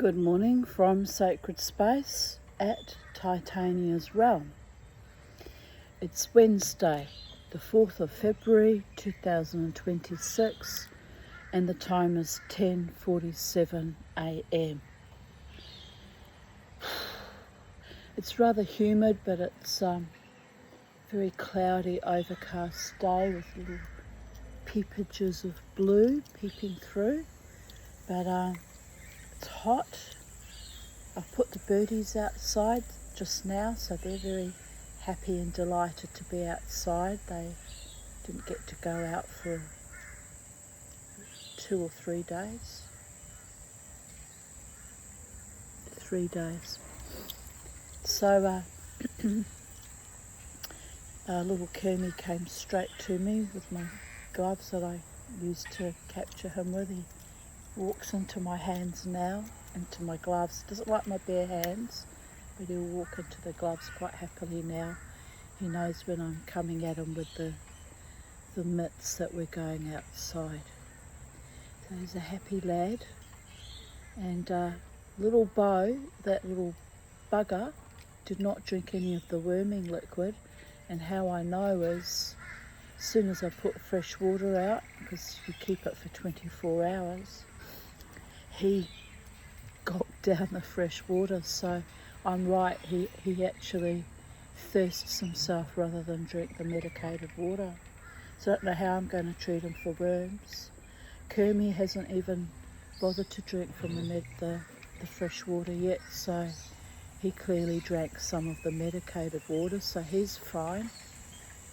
Good morning from Sacred Space at Titania's Realm. It's Wednesday, the 4th of February 2026, and the time is 10:47 a.m. It's rather humid, but it's very cloudy, overcast day with little peepages of blue peeping through, but it's hot. I've put the birdies outside just now, so they're very happy and delighted to be outside. They didn't get to go out for 2 or 3 days. 3 days. So little Kermie came straight to me with my gloves that I used to capture him with. He walks into my hands now, into my gloves. Doesn't like my bare hands, but he'll walk into the gloves quite happily now. He knows when I'm coming at him with the mitts that we're going outside. So he's a happy lad. And little Bo, that little bugger, did not drink any of the worming liquid. And how I know is, as soon as I put fresh water out, because you keep it for 24 hours, he gulped down the fresh water. So I'm right, he actually thirsts himself rather than drink the medicated water. So I don't know how I'm going to treat him for worms. Kermie hasn't even bothered to drink from the fresh water yet, so he clearly drank some of the medicated water, so he's fine.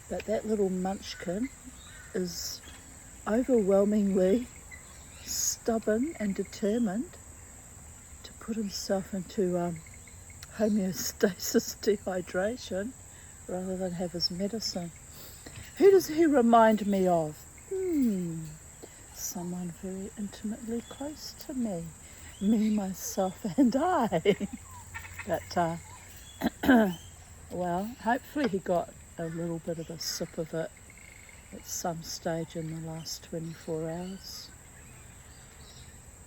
But that little munchkin is overwhelmingly stubborn and determined to put himself into homeostasis dehydration rather than have his medicine. Who does he remind me of? Someone very intimately close to me. Me, myself and I. But, well, hopefully he got a little bit of a sip of it at some stage in the last 24 hours.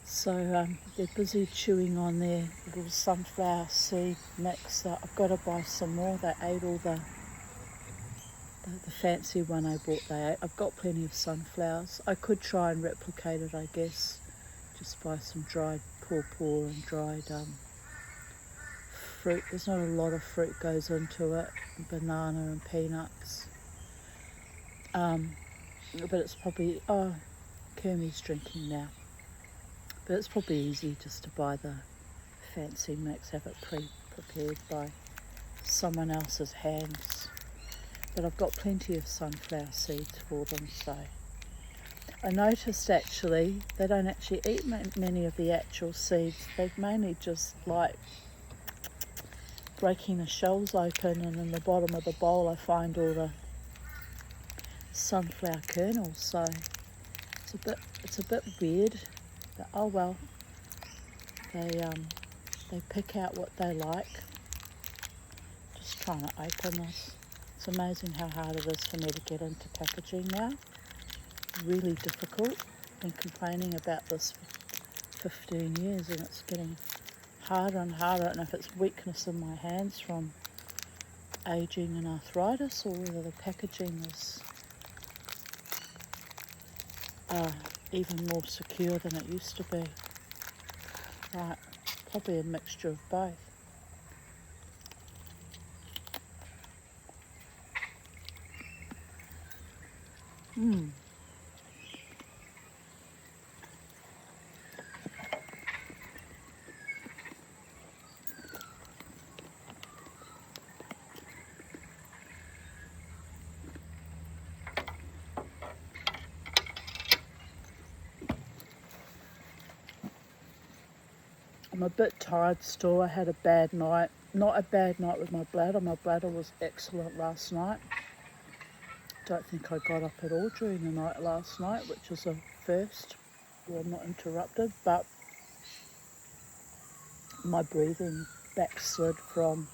So they're busy chewing on their little sunflower seed mix. I've got to buy some more. They ate all the fancy one I bought. I've got plenty of sunflowers. I could try and replicate it, I guess. Just buy some dried pawpaw and dried fruit. There's not a lot of fruit goes into it. Banana and peanuts. But it's probably... Oh, Kermie's drinking now. But it's probably easy just to buy the fancy mix, have it pre-prepared by someone else's hands. But I've got plenty of sunflower seeds for them, so... I noticed actually they don't actually eat many of the actual seeds. They mainly just like breaking the shells open, and in the bottom of the bowl I find all the sunflower kernels, so it's a bit weird. But oh well, they pick out what they like. Just trying to open this. It's amazing how hard it is for me to get into packaging now. Really difficult. Been complaining about this for 15 years, and it's getting harder and harder. And if it's weakness in my hands from aging and arthritis, or whether the packaging is even more secure than it used to be. Right, probably a mixture of both. I'm a bit tired still. I had a bad night. Not a bad night with my bladder. My bladder was excellent last night. Don't think I got up at all during the night last night, which is a first. Well, I'm not interrupted, but my breathing backslid from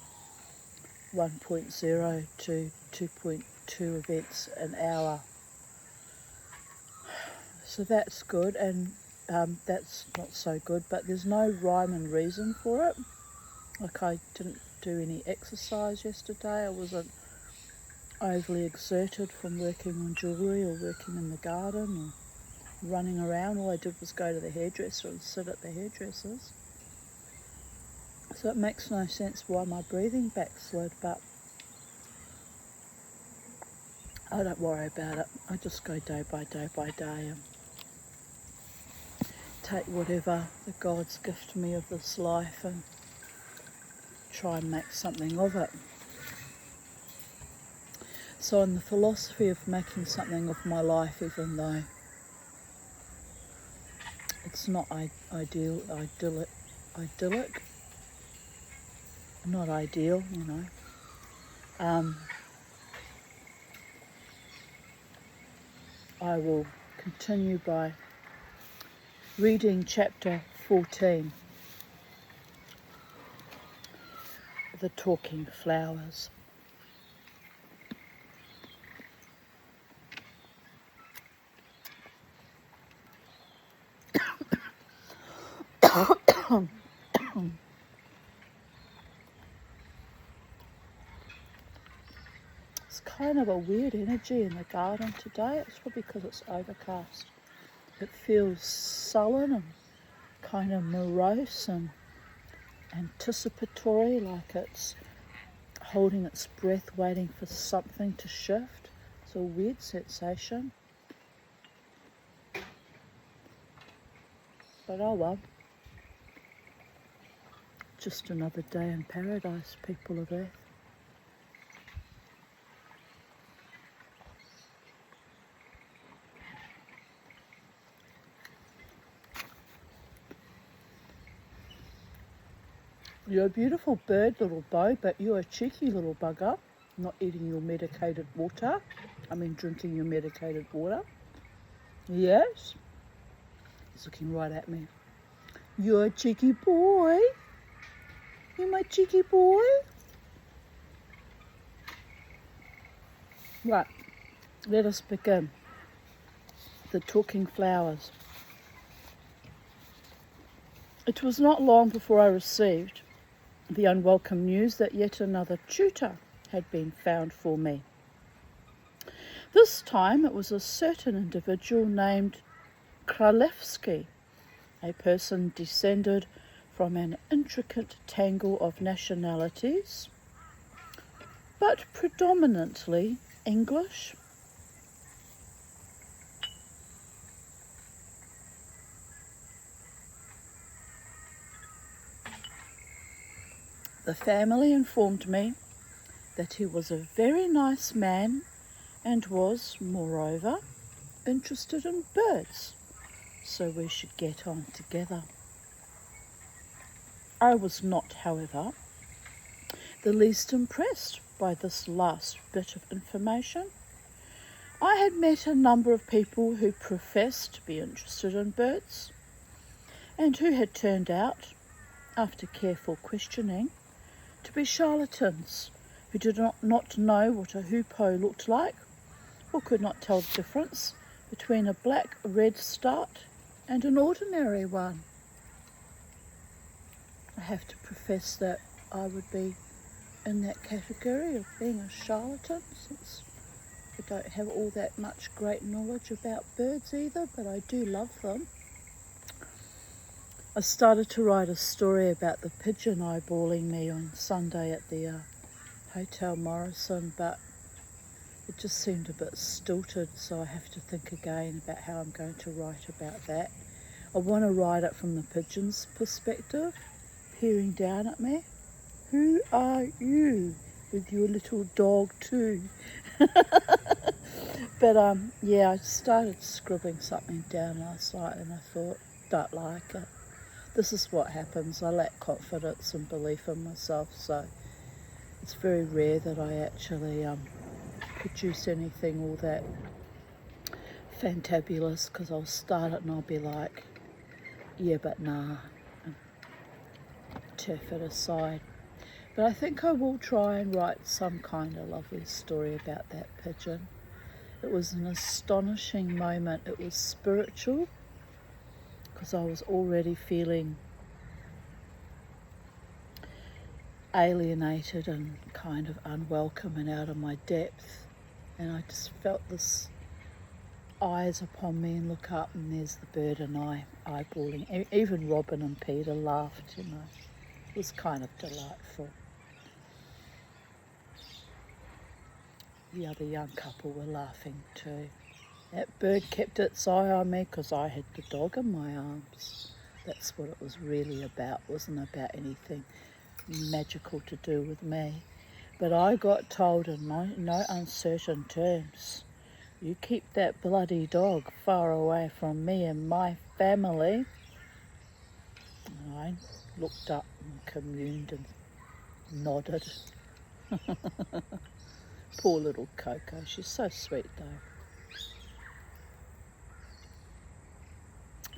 1.0 to 2.2 events an hour. So that's good, and that's not so good, but there's no rhyme and reason for it. Like, I didn't do any exercise yesterday. I wasn't overly exerted from working on jewellery or working in the garden or running around. All I did was go to the hairdresser and sit at the hairdresser's. So it makes no sense why my breathing backslid, but I don't worry about it. I just go day by day by day and take whatever the gods gift me of this life and try and make something of it. So in the philosophy of making something of my life, even though it's not idyllic, not ideal, you know, I will continue by reading chapter 14, The Talking Flowers. It's kind of a weird energy in the garden today. It's probably because it's overcast. It feels sullen and kind of morose and anticipatory, like it's holding its breath, waiting for something to shift. It's a weird sensation. But oh well. Just another day in paradise, people of Earth. You're a beautiful bird, little Bo, but you're a cheeky little bugger, not eating your medicated water. Drinking your medicated water. Yes? He's looking right at me. You're a cheeky boy. You're my cheeky boy. Right, let us begin. The Talking Flowers. It was not long before I received the unwelcome news that yet another tutor had been found for me. This time it was a certain individual named Kralewski, a person descended from an intricate tangle of nationalities, but predominantly English. The family informed me that he was a very nice man and was, moreover, interested in birds, so we should get on together. I was not, however, the least impressed by this last bit of information. I had met a number of people who professed to be interested in birds and who had turned out, after careful questioning, to be charlatans who did not know what a hoopoe looked like or could not tell the difference between a black redstart and an ordinary one. I have to profess that I would be in that category of being a charlatan, since I don't have all that much great knowledge about birds either, but I do love them. I started to write a story about the pigeon eyeballing me on Sunday at the Hotel Morrison, but it just seemed a bit stilted, so I have to think again about how I'm going to write about that. I want to write it from the pigeon's perspective, peering down at me. Who are you with your little dog too? But yeah, I started scribbling something down last night and I thought, don't like it. This is what happens. I lack confidence and belief in myself, so it's very rare that I actually produce anything all that fantabulous, because I'll start it and I'll be like, yeah, but nah, and turf it aside. But I think I will try and write some kind of lovely story about that pigeon. It was an astonishing moment. It was spiritual, because I was already feeling alienated and kind of unwelcome and out of my depth. And I just felt this eyes upon me and look up, and there's the bird and I eyeballing. Even Robin and Peter laughed, you know. It was kind of delightful. The other young couple were laughing too. That bird kept its eye on me because I had the dog in my arms. That's what it was really about. It wasn't about anything magical to do with me. But I got told in no uncertain terms, you keep that bloody dog far away from me and my family. And I looked up and communed and nodded. Poor little Coco, she's so sweet though.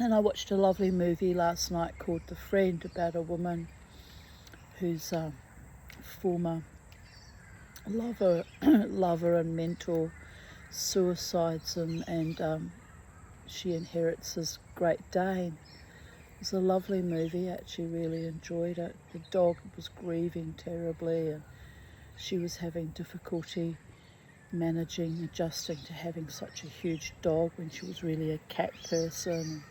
And I watched a lovely movie last night called The Friend, about a woman whose former lover and mentor suicides, and she inherits his Great Dane. It was a lovely movie, I actually really enjoyed it. The dog was grieving terribly, and she was having difficulty adjusting to having such a huge dog when she was really a cat person.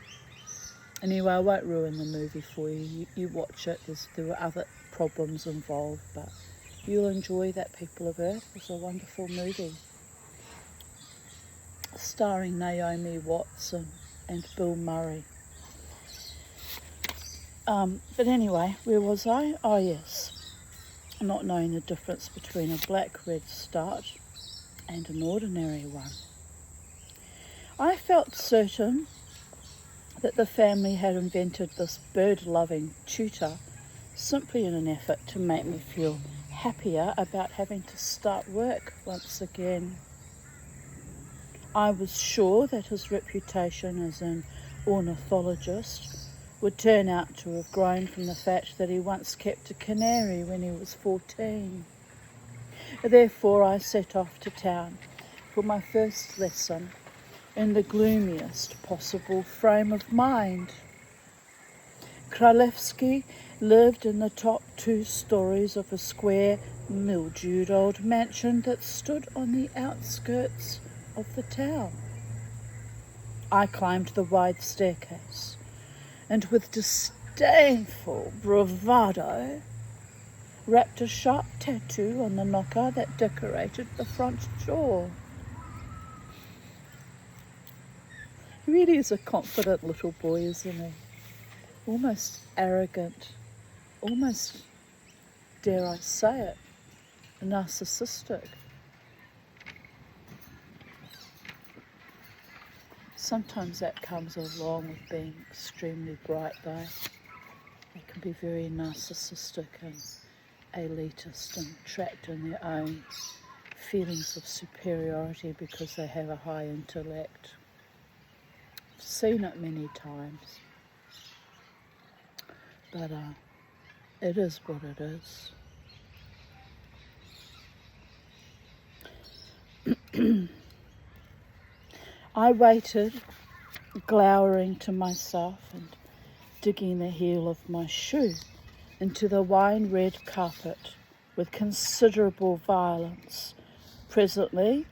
Anyway, I won't ruin the movie for you. You watch it. There were other problems involved, but you'll enjoy that, People of Earth. It was a wonderful movie. Starring Naomi Watts and Bill Murray. But anyway, where was I? Oh yes, not knowing the difference between a black redstart and an ordinary one. I felt certain that the family had invented this bird-loving tutor simply in an effort to make me feel happier about having to start work once again. I was sure that his reputation as an ornithologist would turn out to have grown from the fact that he once kept a canary when he was 14. Therefore, I set off to town for my first lesson in the gloomiest possible frame of mind. Kralevsky lived in the top 2 stories of a square, mildewed old mansion that stood on the outskirts of the town. I climbed the wide staircase, and with disdainful bravado rapped a sharp tattoo on the knocker that decorated the front door. He really is a confident little boy, isn't he? Almost arrogant, almost, dare I say it, narcissistic. Sometimes that comes along with being extremely bright though. They can be very narcissistic and elitist and trapped in their own feelings of superiority because they have a high intellect. I've seen it many times. But it is what it is. I waited, glowering to myself and digging the heel of my shoe into the wine-red carpet with considerable violence. Presently,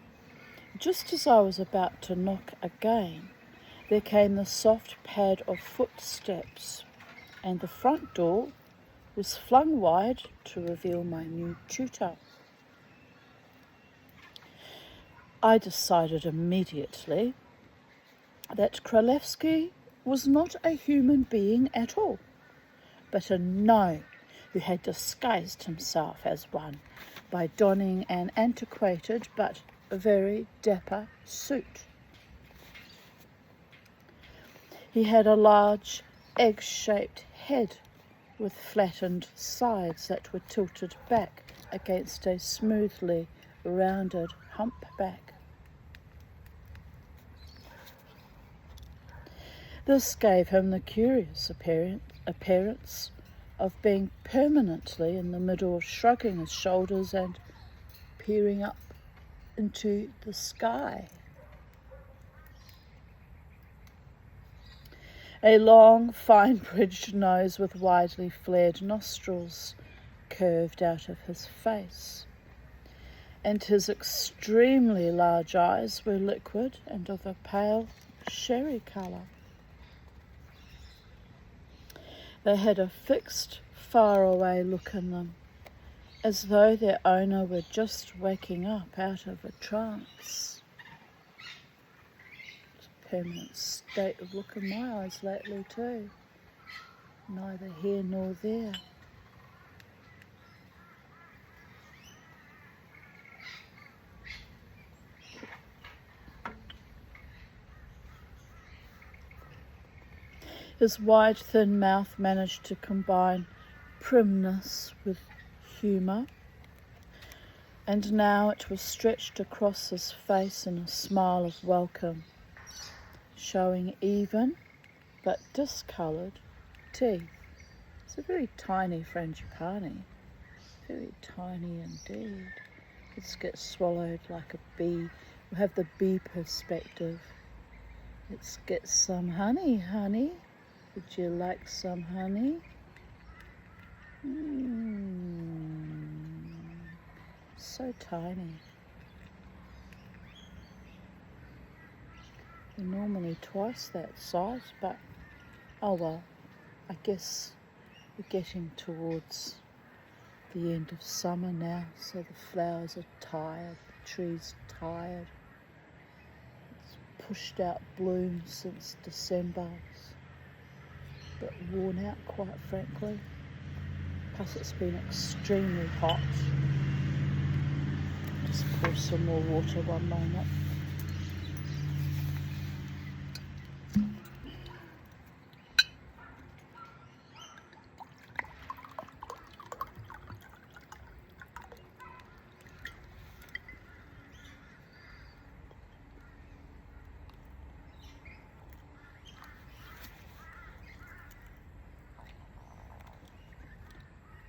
just as I was about to knock again, there came the soft pad of footsteps, and the front door was flung wide to reveal my new tutor. I decided immediately that Kralevsky was not a human being at all, but a gnome who had disguised himself as one by donning an antiquated but very dapper suit. He had a large egg-shaped head with flattened sides that were tilted back against a smoothly rounded humpback. This gave him the curious appearance of being permanently in the middle of shrugging his shoulders and peering up into the sky. A long, fine-bridged nose with widely flared nostrils curved out of his face, and his extremely large eyes were liquid and of a pale sherry colour. They had a fixed, far-away look in them, as though their owner were just waking up out of a trance. It's a permanent state of look in my eyes lately too, neither here nor there. His wide, thin mouth managed to combine primness with humour, and now it was stretched across his face in a smile of welcome, showing even, but discoloured, teeth. It's a very tiny frangipani, very tiny indeed. It gets swallowed like a bee. We'll have the bee perspective. Let's get some honey, honey. Would you like some honey? So tiny. They're normally twice that size, but oh well, I guess we're getting towards the end of summer now, so the flowers are tired, the tree's tired. It's pushed out bloom since December. It's a bit worn out, quite frankly. Plus it's been extremely hot. Just pour some more water one moment.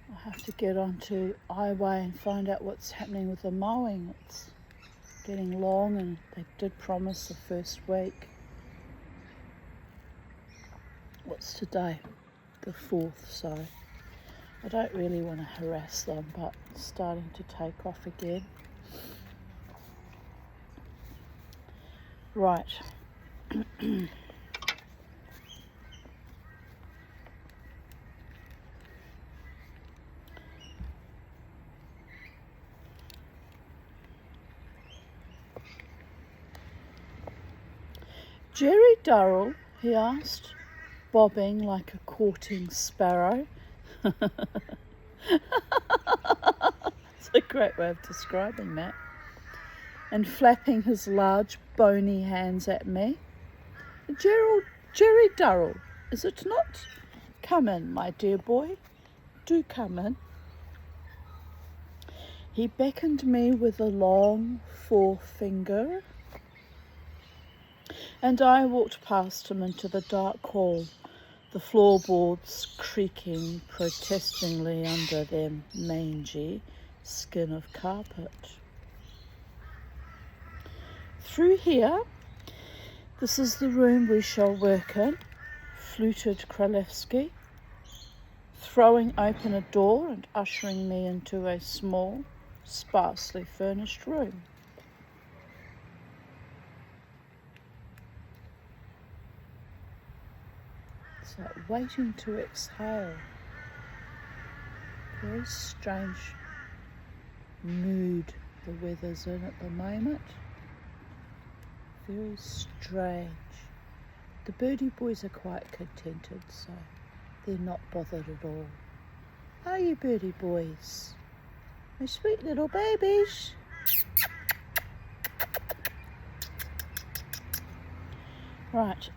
I have to get onto iWay and find out what's happening with the mowing. It's getting long and they did promise the first week. What's today? The 4th, so I don't really want to harass them, but it's starting to take off again. Right. Jerry Durrell, he asked, bobbing like a courting sparrow. It's a great way of describing that. And flapping his large bony hands at me. Jerry Durrell, is it not? Come in, my dear boy. Do come in. He beckoned me with a long forefinger, and I walked past him into the dark hall, the floorboards creaking protestingly under their mangy skin of carpet. Through here, this is the room we shall work in, fluted Kralevsky, throwing open a door and ushering me into a small, sparsely furnished room. It's like waiting to exhale. Very strange mood the weather's in at the moment. Very strange. The birdie boys are quite contented, so they're not bothered at all. Are you, birdie boys? My sweet little babies. Right.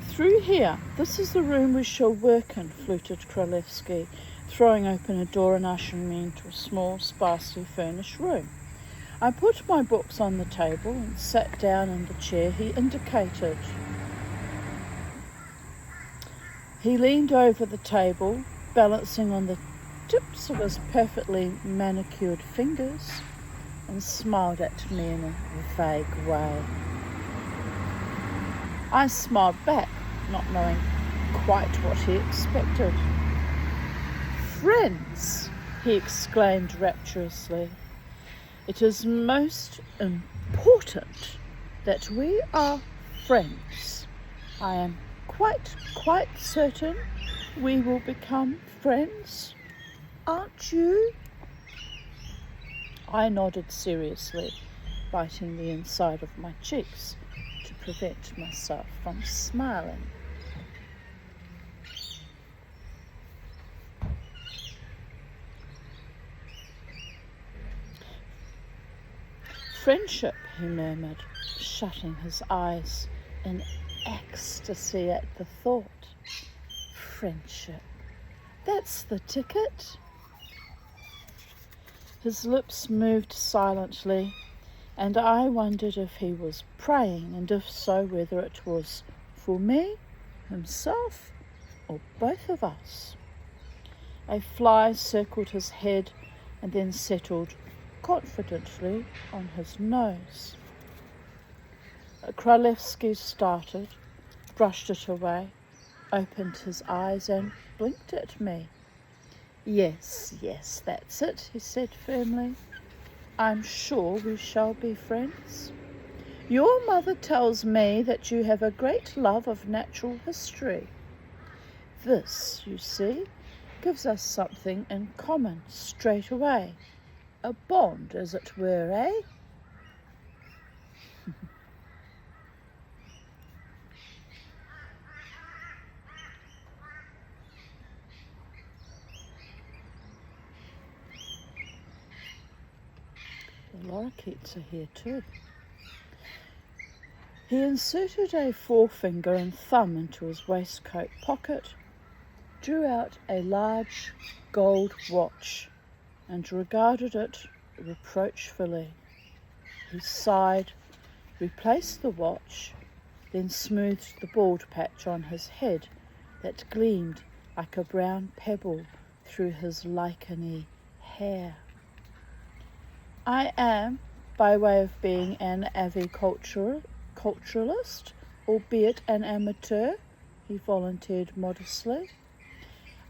Through here, this is the room we shall work in, fluted Kralevsky, throwing open a door and ushering me into a small, sparsely furnished room. I put my books on the table and sat down in the chair he indicated. He leaned over the table, balancing on the tips of his perfectly manicured fingers, and smiled at me in a vague way. I smiled back, not knowing quite what he expected. "Friends," he exclaimed rapturously. "It is most important that we are friends. I am quite certain we will become friends. Aren't you?" I nodded seriously, biting the inside of my cheeks to prevent myself from smiling. "Friendship," he murmured, shutting his eyes in ecstasy at the thought. "Friendship. That's the ticket." His lips moved silently, and I wondered if he was praying, and if so, whether it was for me, himself, or both of us. A fly circled his head and then settled confidently on his nose. Kralevsky started, brushed it away, opened his eyes and blinked at me. Yes, that's it," he said firmly. "I'm sure we shall be friends. Your mother tells me that you have a great love of natural history. This, you see, gives us something in common straight away. A bond, as it were, eh?" The lorikeets are here too. He inserted a forefinger and thumb into his waistcoat pocket, drew out a large gold watch, and regarded it reproachfully. He sighed, replaced the watch, then smoothed the bald patch on his head that gleamed like a brown pebble through his licheny hair. "I am, by way of being an aviculturalist, albeit an amateur," he volunteered modestly.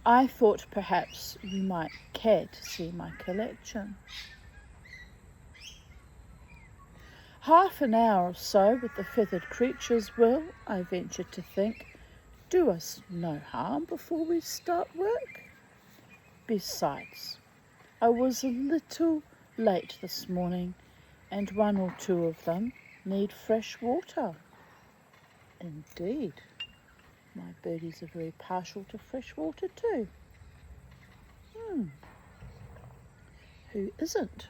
"I thought perhaps you might care to see my collection." Half an hour or so with the feathered creatures will, I venture to think, do us no harm before we start work. Besides, I was a little late this morning, and one or two of them need fresh water. Indeed, my birdies are very partial to fresh water too. Who isn't?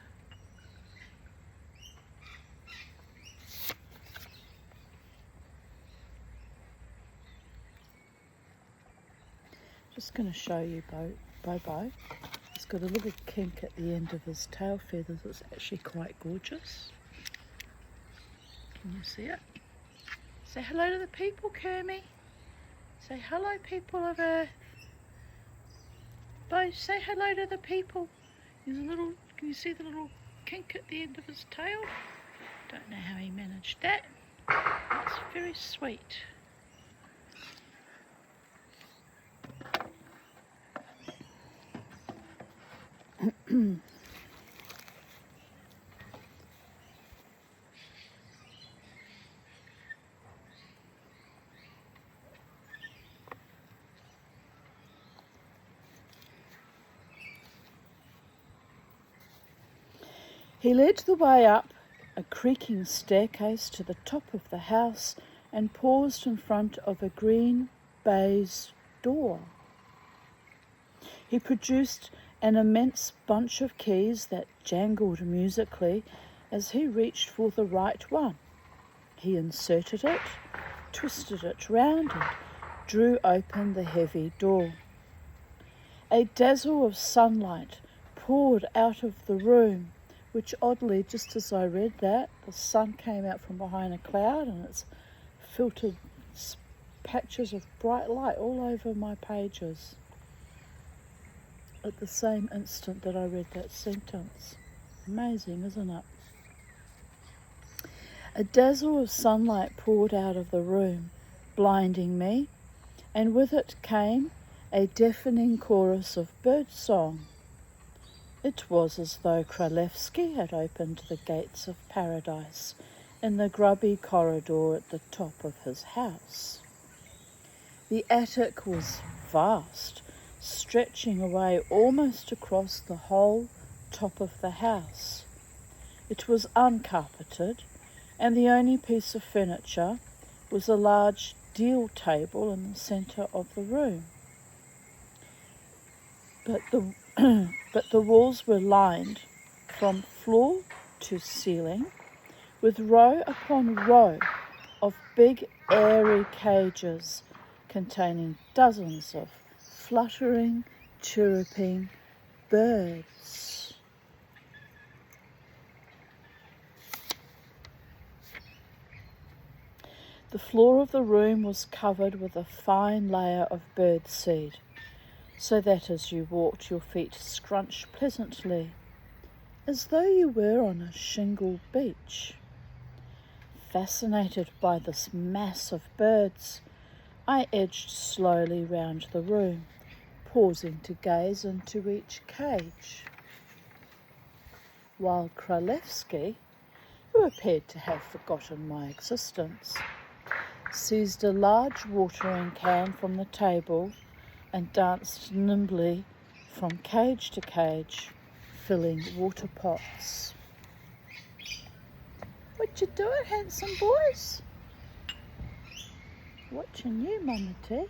Just going to show you Bobo. He's got a little kink at the end of his tail feathers. It's actually quite gorgeous. Can you see it? Say hello to the people, Kermie. Say hello, people of Earth. Bo, say hello to the people. There's a little, can you see the little kink at the end of his tail? Don't know how he managed that. It's very sweet. He led the way up a creaking staircase to the top of the house and paused in front of a green baize door. He produced an immense bunch of keys that jangled musically as he reached for the right one. He inserted it, twisted it round, and drew open the heavy door. A dazzle of sunlight poured out of the room, which oddly, just as I read that, the sun came out from behind a cloud and it's filtered patches of bright light all over my pages at the same instant that I read that sentence. Amazing, isn't it? A dazzle of sunlight poured out of the room, blinding me, and with it came a deafening chorus of birdsong. It was as though Kralevsky had opened the gates of paradise in the grubby corridor at the top of his house. The attic was vast, stretching away almost across the whole top of the house. It was uncarpeted, and the only piece of furniture was a large deal table in the centre of the room. But the walls were lined from floor to ceiling with row upon row of big airy cages containing dozens of fluttering, chirruping birds. The floor of the room was covered with a fine layer of bird seed, so that as you walked your feet scrunched pleasantly, as though you were on a shingle beach. Fascinated by this mass of birds, I edged slowly round the room, pausing to gaze into each cage, while Kralevsky, who appeared to have forgotten my existence, seized a large watering can from the table and danced nimbly from cage to cage, filling water pots. What you doing, handsome boys? Watching you, Mama T.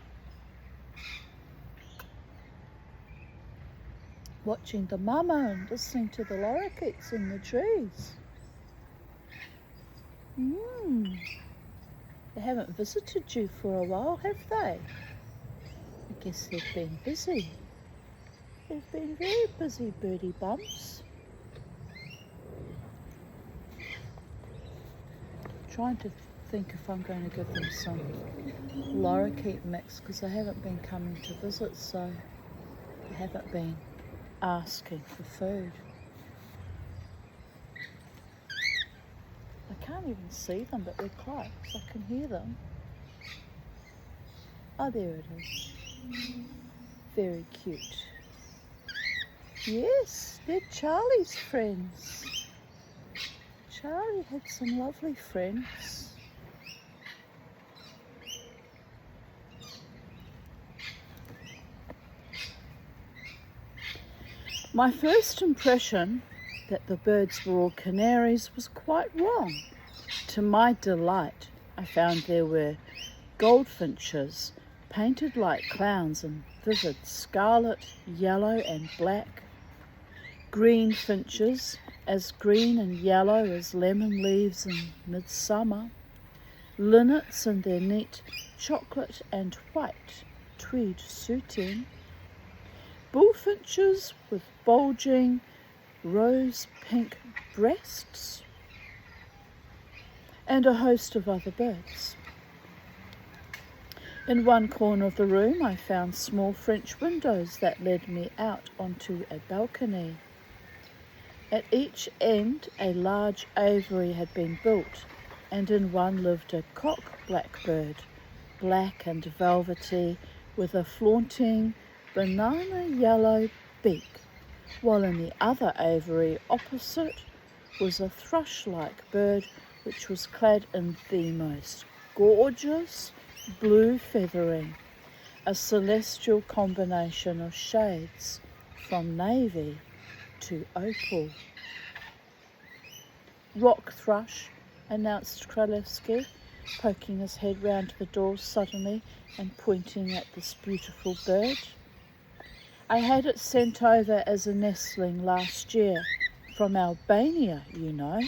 Watching the mama and listening to the lorikeets in the trees. They haven't visited you for a while, have they? I guess they've been busy. They've been very busy, birdie bumps. Trying to think if I'm going to give them some lorikeet mix, because they haven't been coming to visit, so they haven't been asking for food. I can't even see them, but they're close. I can hear them. Oh, there it is. Very cute. Yes, they're Charlie's friends. Charlie had some lovely friends. My first impression that the birds were all canaries was quite wrong. To my delight, I found there were goldfinches, painted like clowns in vivid scarlet, yellow and black, green finches, as green and yellow as lemon leaves in midsummer, linnets in their neat chocolate and white tweed suiting, bullfinches with bulging rose-pink breasts, and a host of other birds. In one corner of the room I found small French windows that led me out onto a balcony. At each end a large aviary had been built, and in one lived a cock blackbird, black and velvety, with a flaunting banana yellow beak, while in the other aviary opposite was a thrush-like bird which was clad in the most gorgeous blue feathering, a celestial combination of shades from navy to opal. Rock thrush, announced Kralevsky, poking his head round the door suddenly and pointing at this beautiful bird. I had it sent over as a nestling last year, from Albania, you know.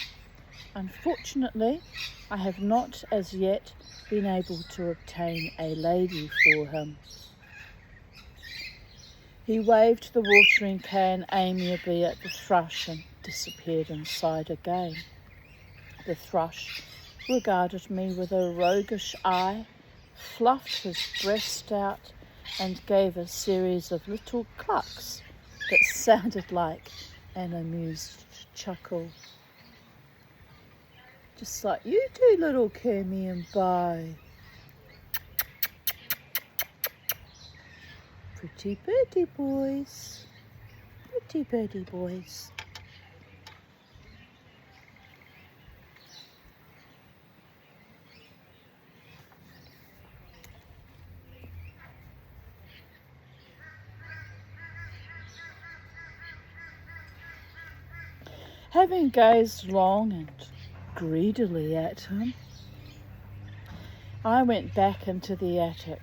Unfortunately, I have not as yet been able to obtain a lady for him. He waved the watering can amiably at the thrush and disappeared inside again. The thrush regarded me with a roguish eye, fluffed his breast out, and gave a series of little clucks that sounded like an amused chuckle. Just like you do, little Kermie and Bo. Pretty birdie boys. Pretty birdie boys. Having gazed long and greedily at him, I went back into the attic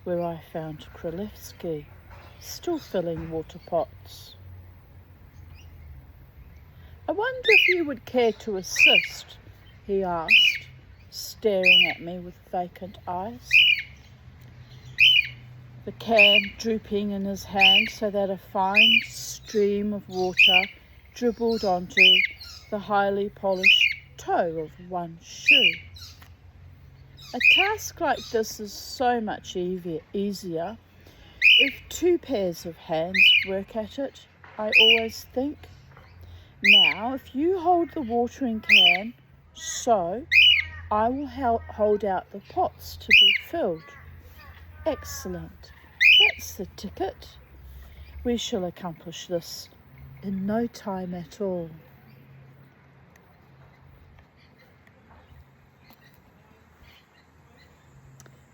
where I found Królewski still filling water pots. "I wonder if you would care to assist," he asked, staring at me with vacant eyes, the can drooping in his hand so that a fine stream of water dribbled onto the highly polished toe of one shoe. A task like this is so much easier if two pairs of hands work at it, I always think. Now, if you hold the watering can, so I will hold out the pots to be filled. Excellent. That's the ticket. We shall accomplish this in no time at all.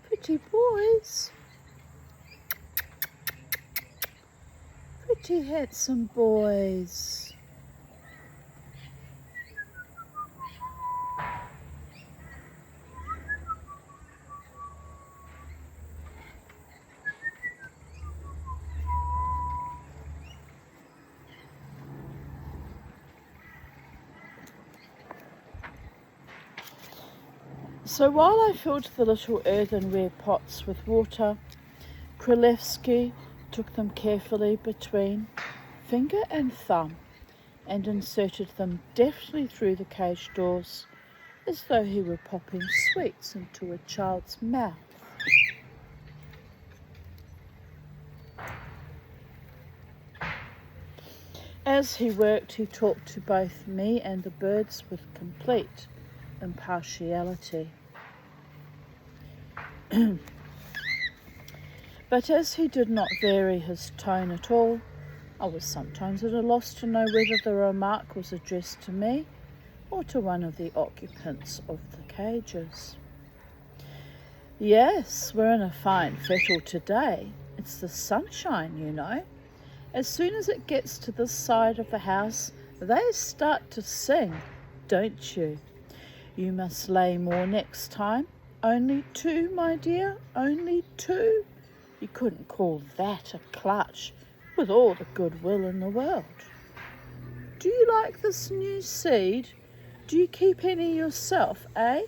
Pretty boys. Pretty handsome boys. So while I filled the little earthenware pots with water, Królewski took them carefully between finger and thumb and inserted them deftly through the cage doors as though he were popping sweets into a child's mouth. As he worked, he talked to both me and the birds with complete impartiality. But as he did not vary his tone at all, I was sometimes at a loss to know whether the remark was addressed to me or to one of the occupants of the cages. "Yes, we're in a fine fettle today. It's the sunshine, you know. As soon as it gets to this side of the house, they start to sing, don't you? You must lay more next time. Only two, my dear, only two? You couldn't call that a clutch, with all the goodwill in the world. Do you like this new seed? Do you keep any yourself, eh?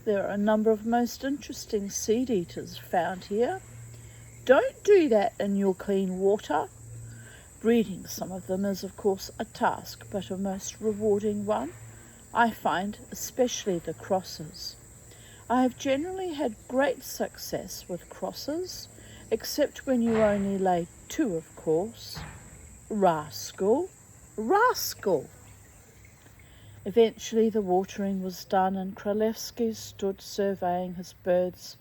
There are a number of most interesting seed eaters found here. Don't do that in your clean water. Breeding some of them is, of course, a task, but a most rewarding one. I find, especially the crosses. I have generally had great success with crosses, except when you only lay two, of course. Rascal! Rascal! Eventually the watering was done and Królewski stood surveying his birds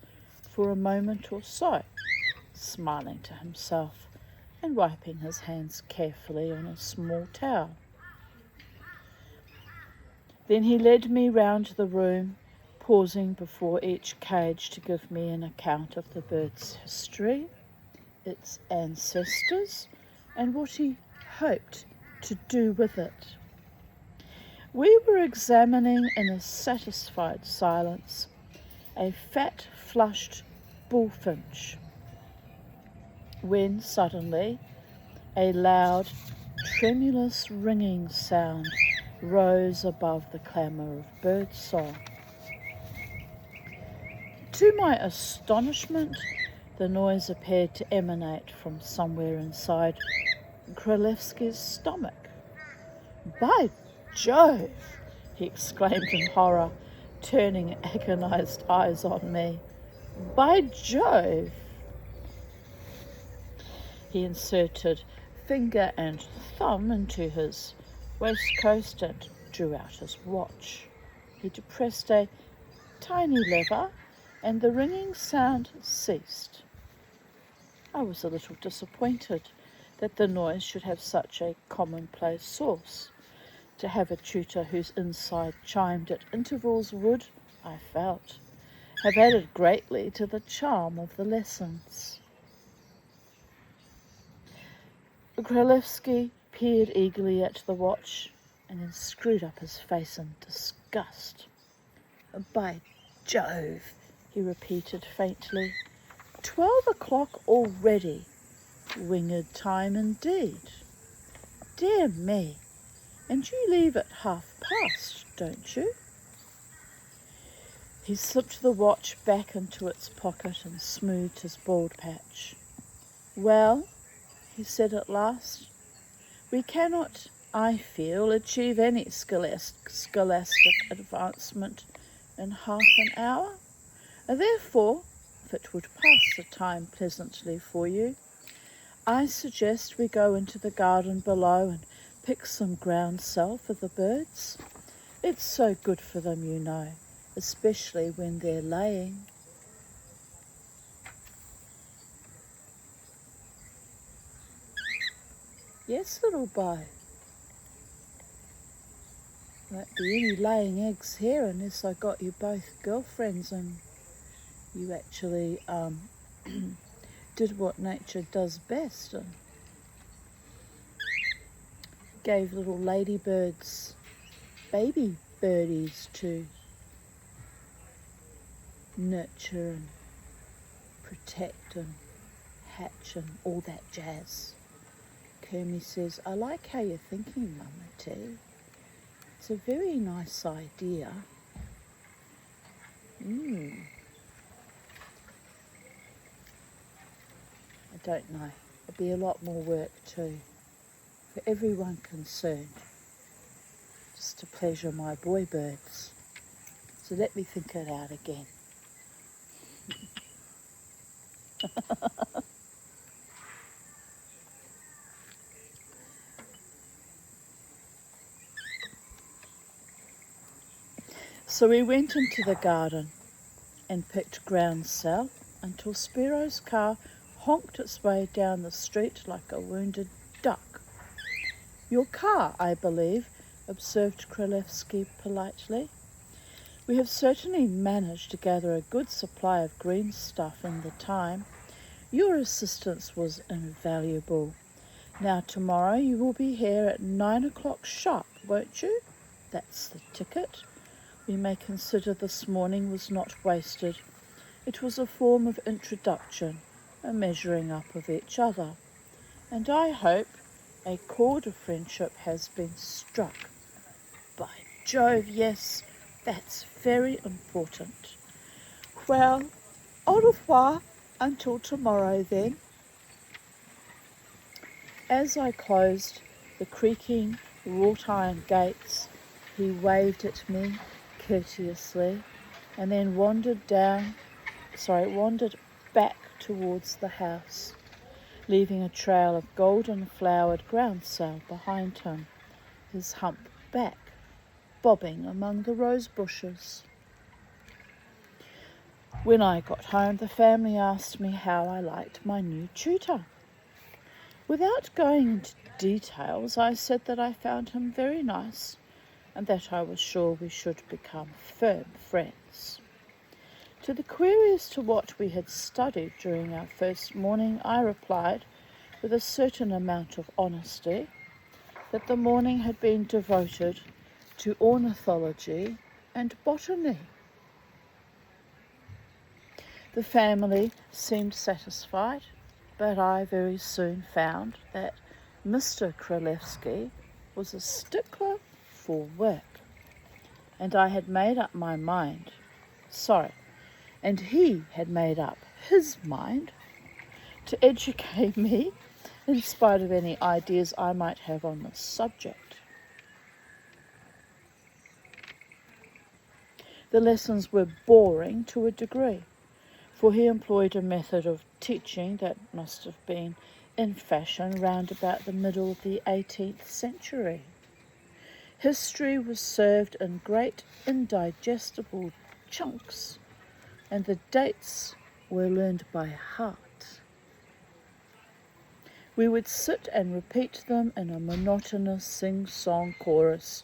for a moment or so, smiling to himself and wiping his hands carefully on a small towel. Then he led me round the room, pausing before each cage to give me an account of the bird's history, its ancestors, and what he hoped to do with it. We were examining in a satisfied silence a fat, flushed bullfinch, when suddenly a loud, tremulous ringing sound rose above the clamour of birdsong. To my astonishment, the noise appeared to emanate from somewhere inside Królewski's stomach. "By Jove!" he exclaimed in horror, turning agonized eyes on me. "By Jove!" He inserted finger and thumb into his waistcoat and drew out his watch. He depressed a tiny lever and the ringing sound ceased. I was a little disappointed that the noise should have such a commonplace source. To have a tutor whose inside chimed at intervals would, I felt, have added greatly to the charm of the lessons. Kralevsky peered eagerly at the watch and then screwed up his face in disgust. "By Jove," he repeated faintly, 12 o'clock already. Winged time indeed. Dear me, and you leave at 1/2 past, don't you?" He slipped the watch back into its pocket and smoothed his bald patch. "Well," he said at last, "we cannot, I feel, achieve any scholastic advancement in half an hour. Therefore, if it would pass the time pleasantly for you, I suggest we go into the garden below and pick some groundsel for the birds. It's so good for them, you know, especially when they're laying." "Yes, little boy. Won't be any laying eggs here unless I got you both girlfriends and you actually did what nature does best and gave little ladybirds baby birdies to nurture and protect and hatch and all that jazz." Kermie says, "I like how you're thinking, Mama T. It's a very nice idea." I don't know. It'll be a lot more work too, for everyone concerned, just to pleasure my boy birds. So let me think it out again. So we went into the garden and picked groundsel until Spiro's car honked its way down the street like a wounded duck. "Your car, I believe," observed Kralevsky politely. "We have certainly managed to gather a good supply of green stuff in the time. Your assistance was invaluable. Now tomorrow you will be here at 9 o'clock sharp, won't you? That's the ticket. We may consider this morning was not wasted. It was a form of introduction, a measuring up of each other. And I hope a chord of friendship has been struck. By Jove, yes, that's very important. Well, au revoir until tomorrow then." As I closed the creaking wrought iron gates, he waved at me courteously and then wandered back towards the house, leaving a trail of golden flowered groundsel behind him, his hump back bobbing among the rose bushes. When I got home, the family asked me how I liked my new tutor. Without going into details, I said that I found him very nice and that I was sure we should become firm friends. To the query as to what we had studied during our first morning, I replied, with a certain amount of honesty, that the morning had been devoted to ornithology and botany. The family seemed satisfied, but I very soon found that Mr. Kralevsky was a stickler for work, and I had made up my mind. And he had made up his mind to educate me in spite of any ideas I might have on the subject. The lessons were boring to a degree, for he employed a method of teaching that must have been in fashion round about the middle of the 18th century. History was served in great indigestible chunks, and the dates were learned by heart. We would sit and repeat them in a monotonous sing-song chorus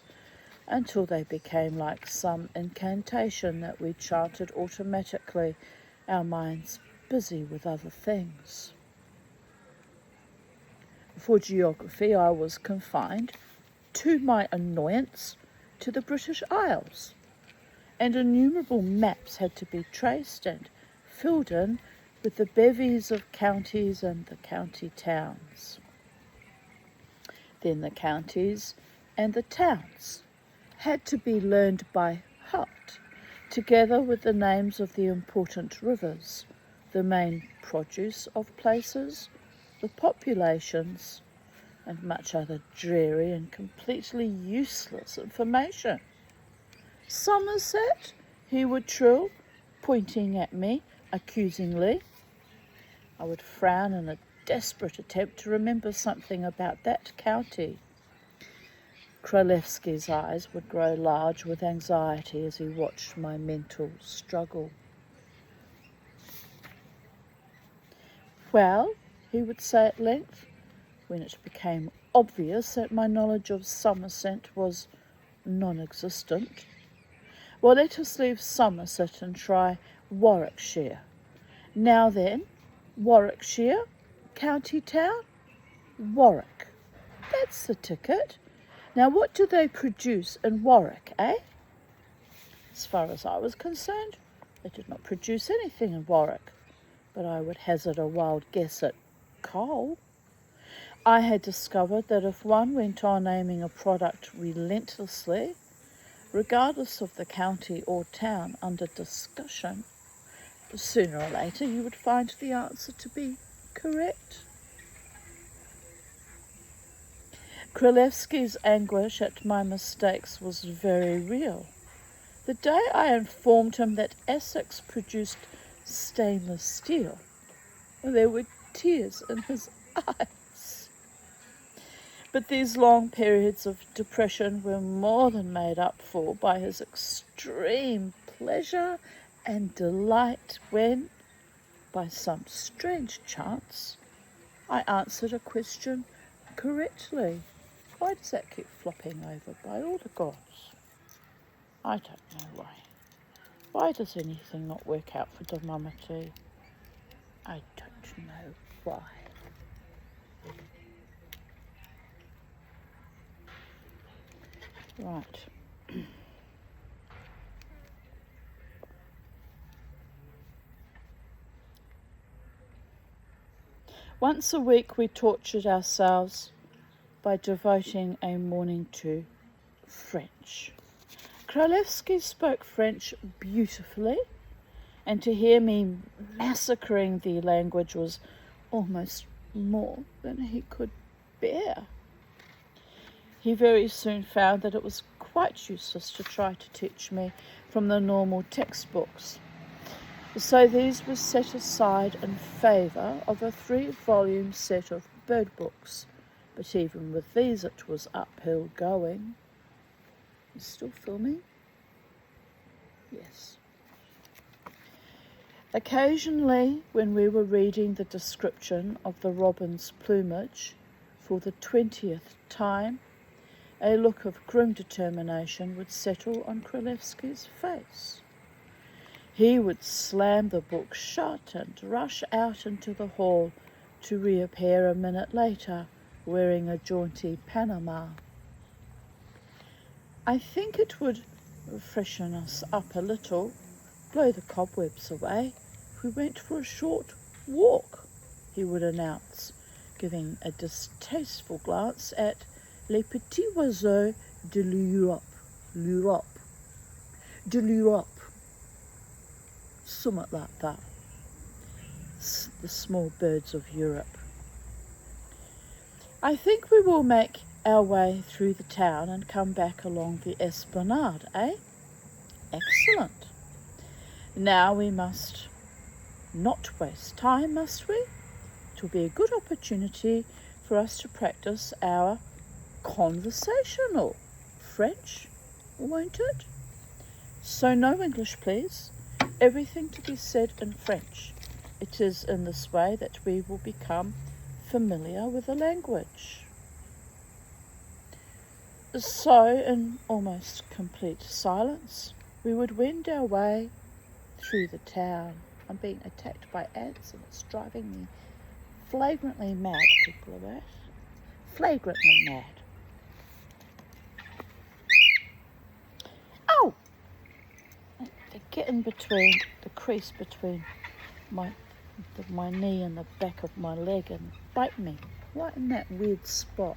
until they became like some incantation that we chanted automatically, our minds busy with other things. For geography, I was confined, to my annoyance, to the British Isles, and innumerable maps had to be traced and filled in with the bevies of counties and the county towns. Then the counties and the towns had to be learned by heart, together with the names of the important rivers, the main produce of places, the populations, and much other dreary and completely useless information. Somerset, he would trill, pointing at me accusingly. I would frown in a desperate attempt to remember something about that county. Kralevsky's eyes would grow large with anxiety as he watched my mental struggle. Well, he would say at length, when it became obvious that my knowledge of Somerset was non-existent, well, let us leave Somerset and try Warwickshire. Now then, Warwickshire, county town, Warwick. That's the ticket. Now, what do they produce in Warwick, eh? As far as I was concerned, they did not produce anything in Warwick, but I would hazard a wild guess at coal. I had discovered that if one went on naming a product relentlessly, regardless of the county or town under discussion, sooner or later you would find the answer to be correct. Kralevsky's anguish at my mistakes was very real. The day I informed him that Essex produced stainless steel, there were tears in his eyes. But these long periods of depression were more than made up for by his extreme pleasure and delight when, by some strange chance, I answered a question correctly. Why does that keep flopping over by all the gods? I don't know why. Why does anything not work out for Domamity? I don't know why. Right. Once a week we tortured ourselves by devoting a morning to French. Kralevsky spoke French beautifully, and to hear me massacring the language was almost more than he could bear. He very soon found that it was quite useless to try to teach me from the normal textbooks. So these were set aside in favour of a 3-volume set of bird books. But even with these it was uphill going. You still filming? Yes. Occasionally, when we were reading the description of the robin's plumage for the 20th time, a look of grim determination would settle on Kralevsky's face. He would slam the book shut and rush out into the hall to reappear a minute later, wearing a jaunty Panama. I think it would freshen us up a little, blow the cobwebs away, if we went for a short walk, he would announce, giving a distasteful glance at les petits oiseaux de l'Europe, something like that, the small birds of Europe. I think we will make our way through the town and come back along the esplanade, eh? Excellent. Now we must not waste time, must we? It will be a good opportunity for us to practice our conversational French, won't it? So no English, please. Everything to be said in French. It is in this way that we will become familiar with the language. So, in almost complete silence, we would wend our way through the town. I'm being attacked by ants and it's driving me flagrantly mad, people are that. Flagrantly mad. Oh! They get in between, the crease between my knee and the back of my leg and bite me right in that weird spot.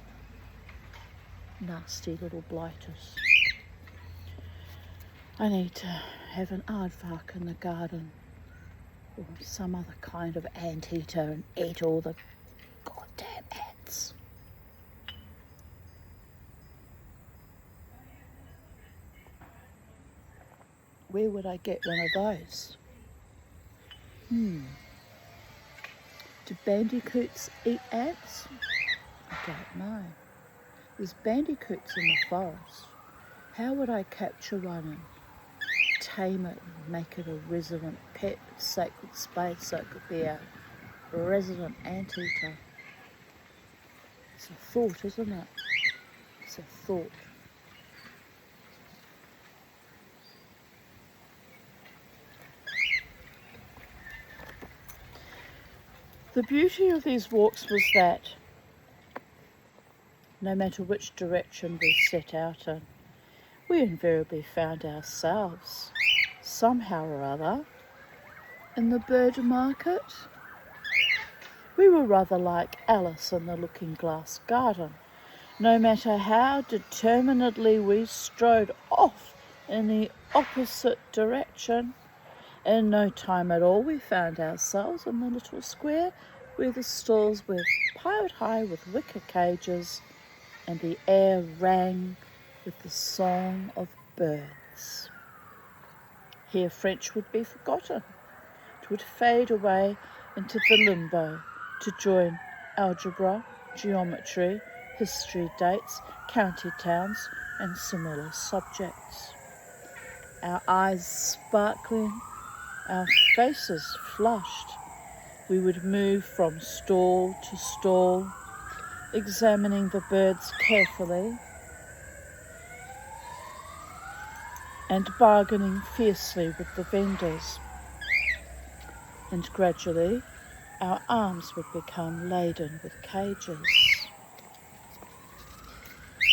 Nasty little blighters. I need to have an aardvark in the garden or some other kind of anteater and eat all the goddamn ants. Where would I get one of those? Do bandicoots eat ants? I don't know. There's bandicoots in the forest. How would I capture one and tame it and make it a resident pet, sacred space, so it could be a resident anteater? It's a thought, isn't it? It's a thought. The beauty of these walks was that no matter which direction we set out in, we invariably found ourselves, somehow or other, in the bird market. We were rather like Alice in the Looking Glass garden. No matter how determinedly we strode off in the opposite direction, in no time at all we found ourselves in the little square where the stalls were piled high with wicker cages and the air rang with the song of birds. Here French would be forgotten. It would fade away into the limbo to join algebra, geometry, history, dates, county towns and similar subjects. Our eyes sparkling, our faces flushed, we would move from stall to stall, examining the birds carefully and bargaining fiercely with the vendors. And gradually, our arms would become laden with cages.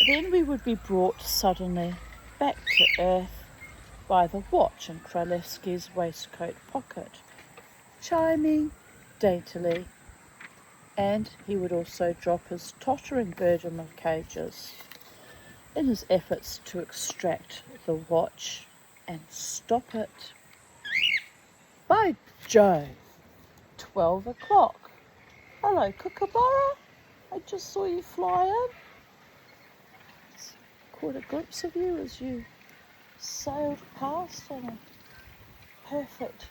Then we would be brought suddenly back to earth by the watch in Kralewski's waistcoat pocket, chiming daintily, and he would also drop his tottering burden of cages in his efforts to extract the watch and stop it. By Jove, 12 o'clock. Hello, Kookaburra. I just saw you fly in. Caught a glimpse of you as you sailed past on a perfect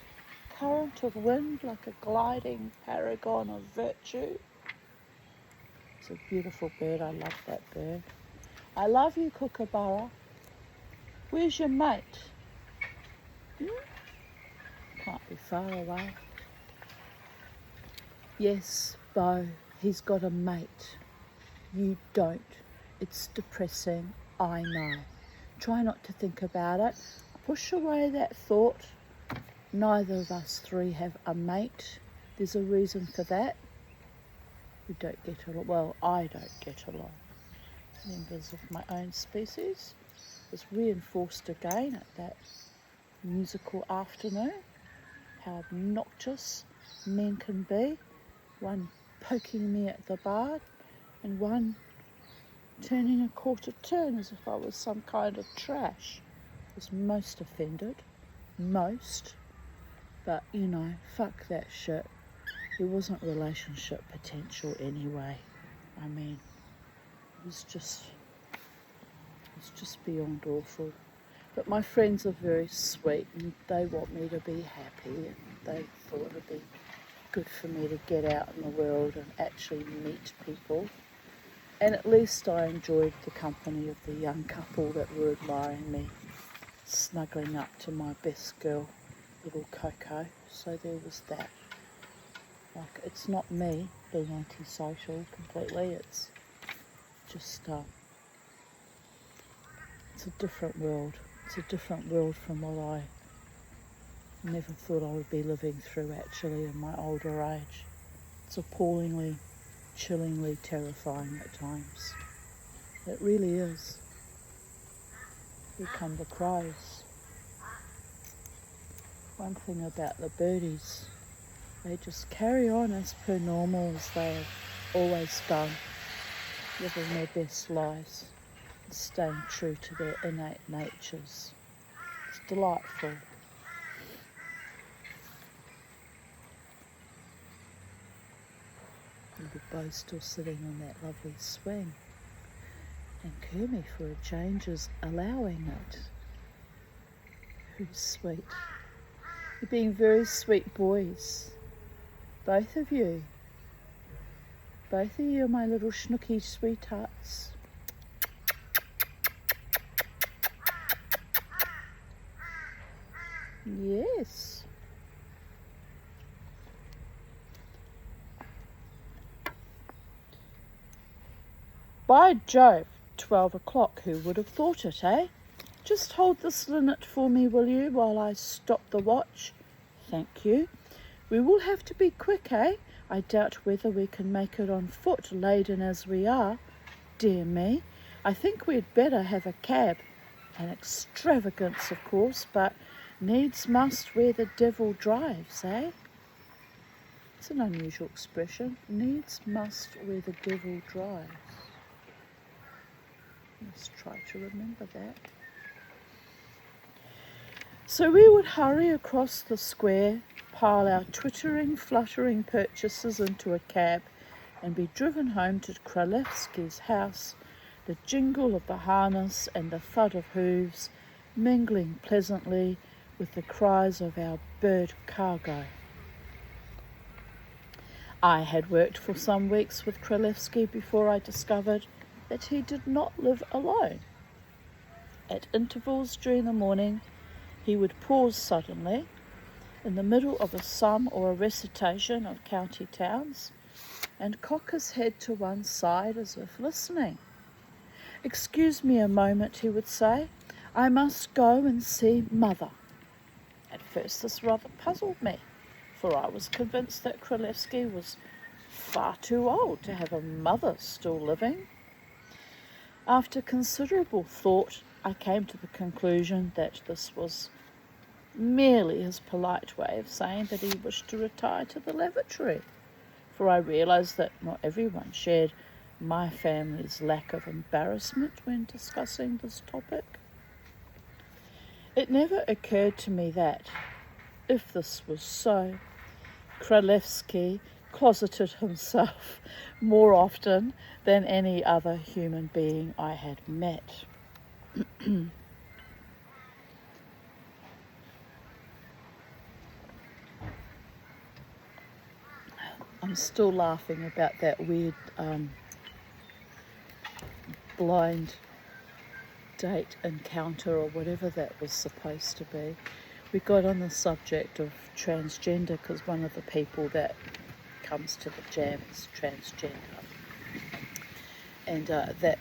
current of wind like a gliding paragon of virtue. It's a beautiful bird. I love that bird. I love you, Kookaburra. Where's your mate? Can't be far away. Yes, Bo, he's got a mate. You don't. It's depressing, I know. Try not to think about it. Push away that thought. Neither of us three have a mate. There's a reason for that. We don't get along. Well, I don't get along. Members of my own species was reinforced again at that musical afternoon. How obnoxious men can be. One poking me at the bar and one turning a quarter turn as if I was some kind of trash. I was most offended. Most. But, you know, fuck that shit. There wasn't relationship potential anyway. I mean, it was just beyond awful. But my friends are very sweet and they want me to be happy and they thought it'd be good for me to get out in the world and actually meet people. And at least I enjoyed the company of the young couple that were admiring me, snuggling up to my best girl, little Coco. So there was that. Like, it's not me, being antisocial completely. It's just, it's a different world. It's a different world from what I never thought I would be living through actually in my older age. It's appallingly, chillingly terrifying at times. It really is. Here come the crows. One thing about the birdies, they just carry on as per normal as they have always done, living their best lives, and staying true to their innate natures. It's delightful. And we're both still sitting on that lovely swing. And Kermie, for a change, is allowing it. Very sweet. You're being very sweet boys. Both of you. Both of you are my little snooky sweethearts. Yes. By Jove, 12 o'clock, who would have thought it, eh? Just hold this linnet for me, will you, while I stop the watch? Thank you. We will have to be quick, eh? I doubt whether we can make it on foot, laden as we are. Dear me, I think we'd better have a cab. An extravagance, of course, but needs must where the devil drives, eh? It's an unusual expression. Needs must where the devil drives. Let's try to remember that. So we would hurry across the square, pile our twittering, fluttering purchases into a cab, and be driven home to Kralevsky's house, the jingle of the harness and the thud of hooves mingling pleasantly with the cries of our bird cargo. I had worked for some weeks with Kralevsky before I discovered that he did not live alone. At intervals during the morning, he would pause suddenly in the middle of a sum or a recitation of county towns and cock his head to one side as if listening. "Excuse me a moment," he would say. "I must go and see Mother." At first this rather puzzled me, for I was convinced that Kralevsky was far too old to have a mother still living. After considerable thought, I came to the conclusion that this was merely his polite way of saying that he wished to retire to the lavatory, for I realised that not everyone shared my family's lack of embarrassment when discussing this topic. It never occurred to me that, if this was so, Kralevsky closeted himself more often than any other human being I had met. I'm still laughing about that weird blind date encounter or whatever that was supposed to be. We got on the subject of transgender because one of the people that comes to the jam is transgender, and that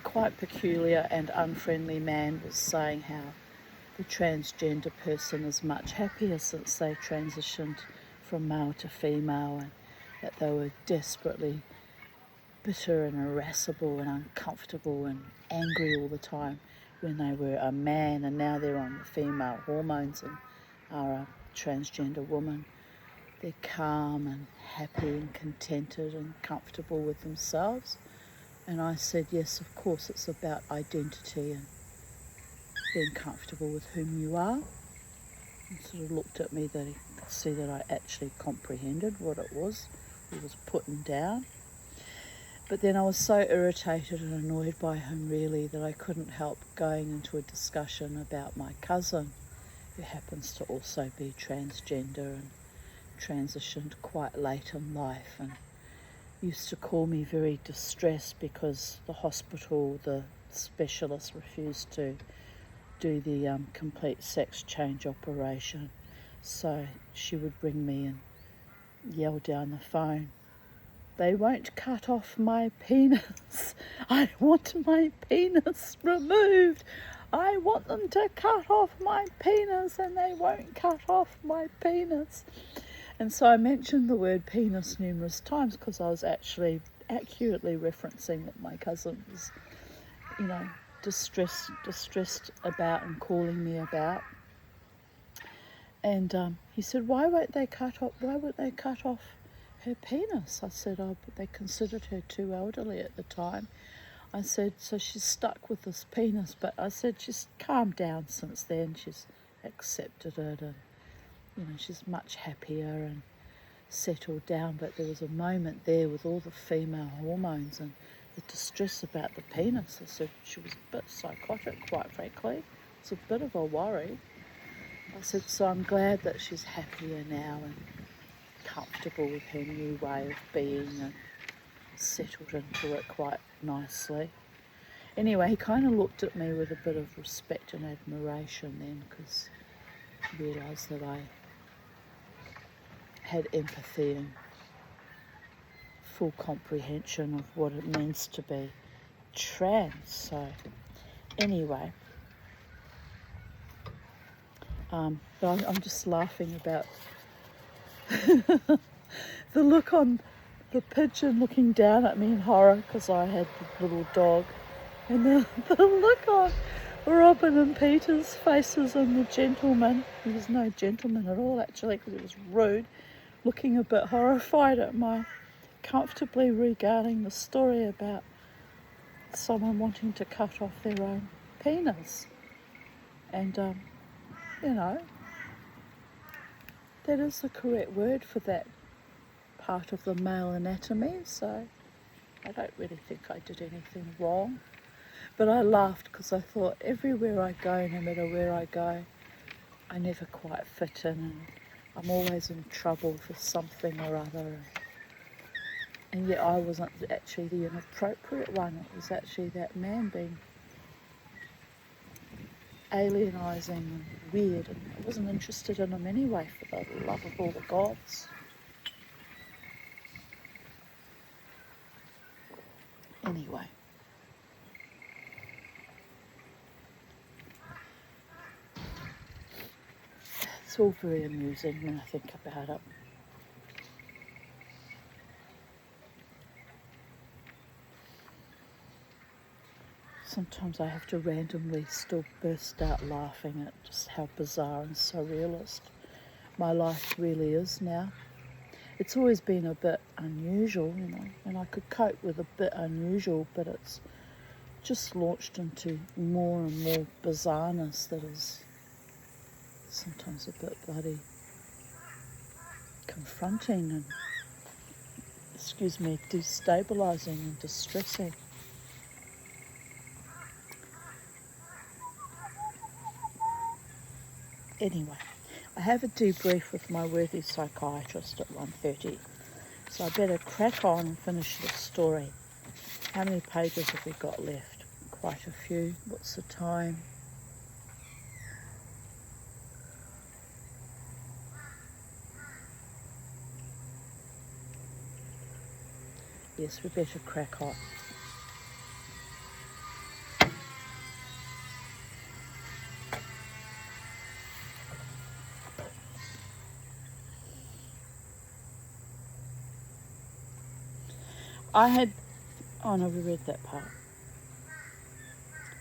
quite peculiar and unfriendly man was saying how the transgender person is much happier since they transitioned from male to female, and that they were desperately bitter and irascible and uncomfortable and angry all the time when they were a man, and now they're on the female hormones and are a transgender woman. They're calm and happy and contented and comfortable with themselves. And I said, yes, of course, it's about identity and being comfortable with whom you are. He sort of looked at me that he could see that I actually comprehended what it was he was putting down. But then I was so irritated and annoyed by him really that I couldn't help going into a discussion about my cousin, who happens to also be transgender and transitioned quite late in life, and used to call me very distressed because the hospital, the specialist, refused to do the complete sex change operation. So she would ring me and yell down the phone, "They won't cut off my penis. I want my penis removed. I want them to cut off my penis and they won't cut off my penis." And so I mentioned the word penis numerous times because I was actually accurately referencing what my cousin was, distressed about and calling me about. And he said, why would they cut off her penis? I said, oh, but they considered her too elderly at the time. I said, so she's stuck with this penis, but I said she's calmed down since then. She's accepted it and, she's much happier and settled down. But there was a moment there with all the female hormones and the distress about the penis. I said she was a bit psychotic, quite frankly. It's a bit of a worry. I said, so I'm glad that she's happier now and comfortable with her new way of being and settled into it quite nicely. Anyway, he kind of looked at me with a bit of respect and admiration then, because he realised that I had empathy and full comprehension of what it means to be trans. So anyway, but I'm just laughing about the look on the pigeon looking down at me in horror because I had the little dog, and the look on Robin and Peter's faces and the gentleman. He was no gentleman at all actually, because he was rude, looking a bit horrified at my comfortably regarding the story about someone wanting to cut off their own penis. And that is the correct word for that part of the male anatomy, so I don't really think I did anything wrong. But I laughed because I thought everywhere I go, no matter where I go, I never quite fit in and I'm always in trouble for something or other. And yet I wasn't actually the inappropriate one. It was actually that man being alienising and weird, and I wasn't interested in him anyway, for the love of all the gods. Anyway, it's all very amusing when I think about it. Sometimes I have to randomly still burst out laughing at just how bizarre and surrealist my life really is now. It's always been a bit unusual, and I could cope with a bit unusual, but it's just launched into more and more bizarreness that is sometimes a bit bloody confronting and, destabilising and distressing. Anyway, I have a debrief with my worthy psychiatrist at 1:30, so I better crack on and finish this story. How many pages have we got left? Quite a few. What's the time? Yes, we better crack on. We read that part.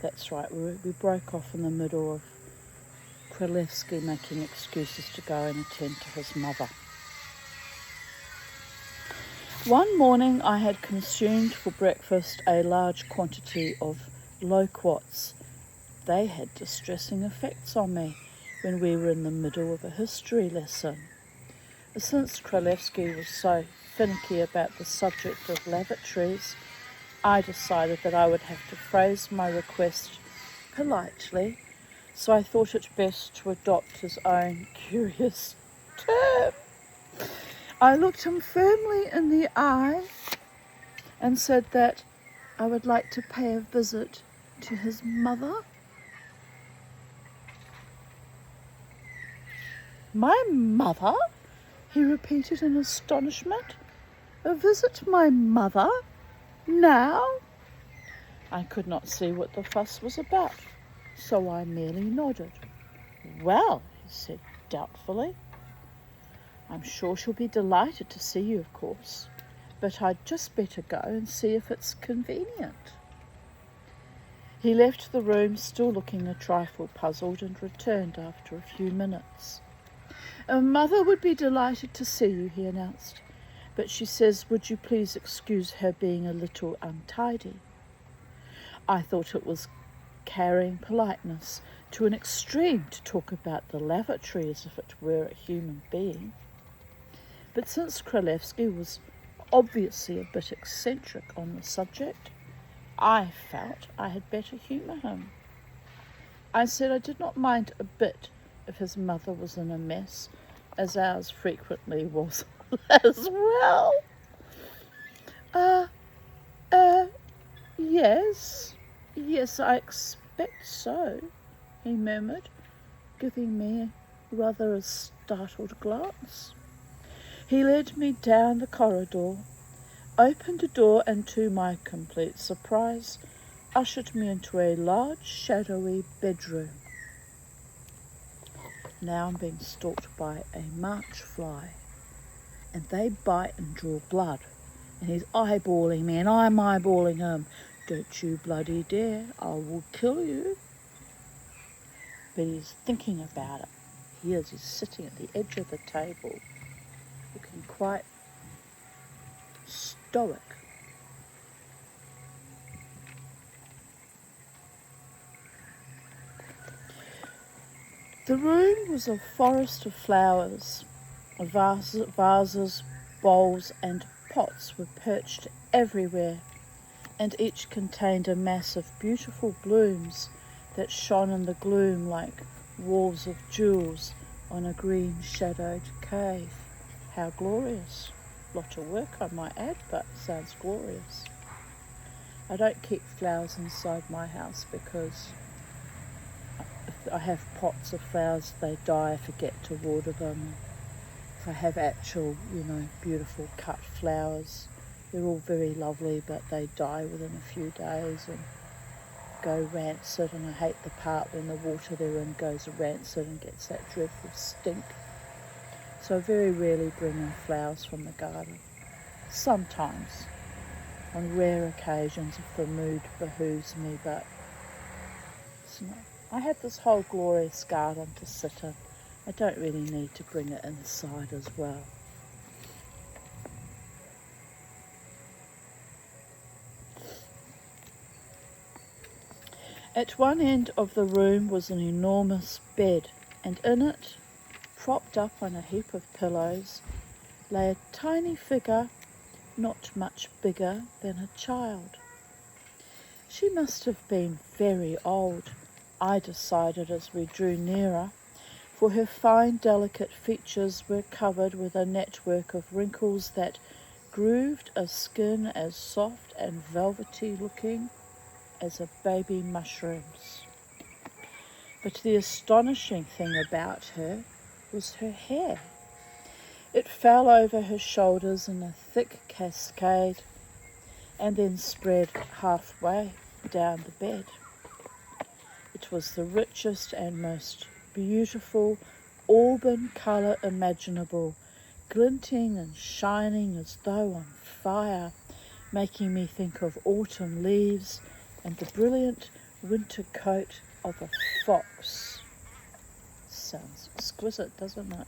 That's right, we broke off in the middle of Kralevsky making excuses to go and attend to his mother. One morning I had consumed for breakfast a large quantity of loquats. They had distressing effects on me when we were in the middle of a history lesson. Since Kralevsky was so finicky about the subject of lavatories, I decided that I would have to phrase my request politely, so I thought it best to adopt his own curious term. I looked him firmly in the eye and said that I would like to pay a visit to his mother. My mother? He repeated in astonishment. Visit my mother? Now? I could not see what the fuss was about, so I merely nodded. Well, he said doubtfully, I'm sure she'll be delighted to see you, of course, but I'd just better go and see if it's convenient. He left the room, still looking a trifle puzzled, and returned after a few minutes. Mother would be delighted to see you, he announced, but she says, would you please excuse her being a little untidy? I thought it was carrying politeness to an extreme to talk about the lavatory as if it were a human being. But since Kralevsky was obviously a bit eccentric on the subject, I felt I had better humour him. I said I did not mind a bit if his mother was in a mess, as ours frequently was as well. Yes, I expect so, he murmured, giving me rather a startled glance. He led me down the corridor, opened a door, and to my complete surprise, ushered me into a large, shadowy bedroom. Now I'm being stalked by a march fly, and they bite and draw blood, and he's eyeballing me, and I'm eyeballing him. Don't you bloody dare, I will kill you. But he's thinking about it. He's sitting at the edge of the table, looking quite stoic. The room was a forest of flowers. Vases, bowls and pots were perched everywhere, and each contained a mass of beautiful blooms that shone in the gloom like walls of jewels on a green shadowed cave. How glorious. Lot of work, I might add, but sounds glorious. I don't keep flowers inside my house because if I have pots of flowers, they die, I forget to water them. If I have actual, beautiful cut flowers, they're all very lovely, but they die within a few days and go rancid, and I hate the part when the water they're in goes rancid and gets that dreadful stink. So I very rarely bring in flowers from the garden. Sometimes, on rare occasions, if the mood behooves me, but it's not. I have this whole glorious garden to sit in. I don't really need to bring it inside as well. At one end of the room was an enormous bed, and in it, propped up on a heap of pillows, lay a tiny figure, not much bigger than a child. She must have been very old, I decided as we drew nearer, for her fine, delicate features were covered with a network of wrinkles that grooved a skin as soft and velvety looking as a baby mushroom's. But the astonishing thing about her was her hair. It fell over her shoulders in a thick cascade and then spread halfway down the bed. It was the richest and most beautiful auburn colour imaginable, glinting and shining as though on fire, making me think of autumn leaves and the brilliant winter coat of a fox. Sounds exquisite, doesn't it?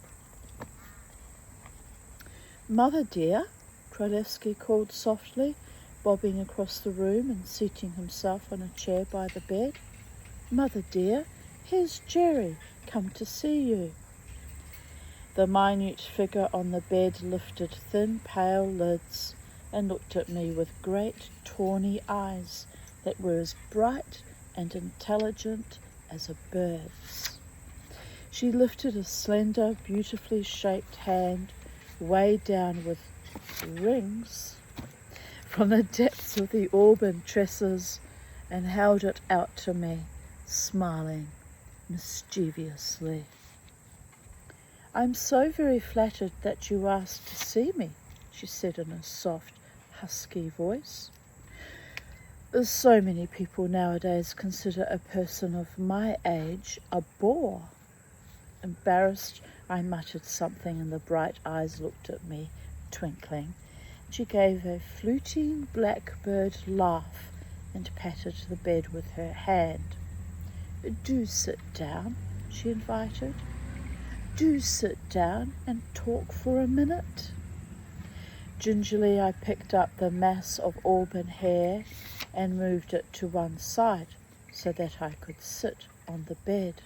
Mother dear, Kralevsky called softly, bobbing across the room and seating himself on a chair by the bed. Mother dear, here's Jerry, come to see you. The minute figure on the bed lifted thin, pale lids and looked at me with great, tawny eyes that were as bright and intelligent as a bird's. She lifted a slender, beautifully shaped hand, weighed down with rings, from the depths of the auburn tresses, and held it out to me, smiling mischievously. "I'm so very flattered that you asked to see me," she said in a soft, husky voice. "So many people nowadays consider a person of my age a bore." Embarrassed, I muttered something and the bright eyes looked at me, twinkling. She gave a fluting blackbird laugh and patted the bed with her hand. "Do sit down," she invited. "Do sit down and talk for a minute." Gingerly I picked up the mass of auburn hair and moved it to one side so that I could sit on the bed.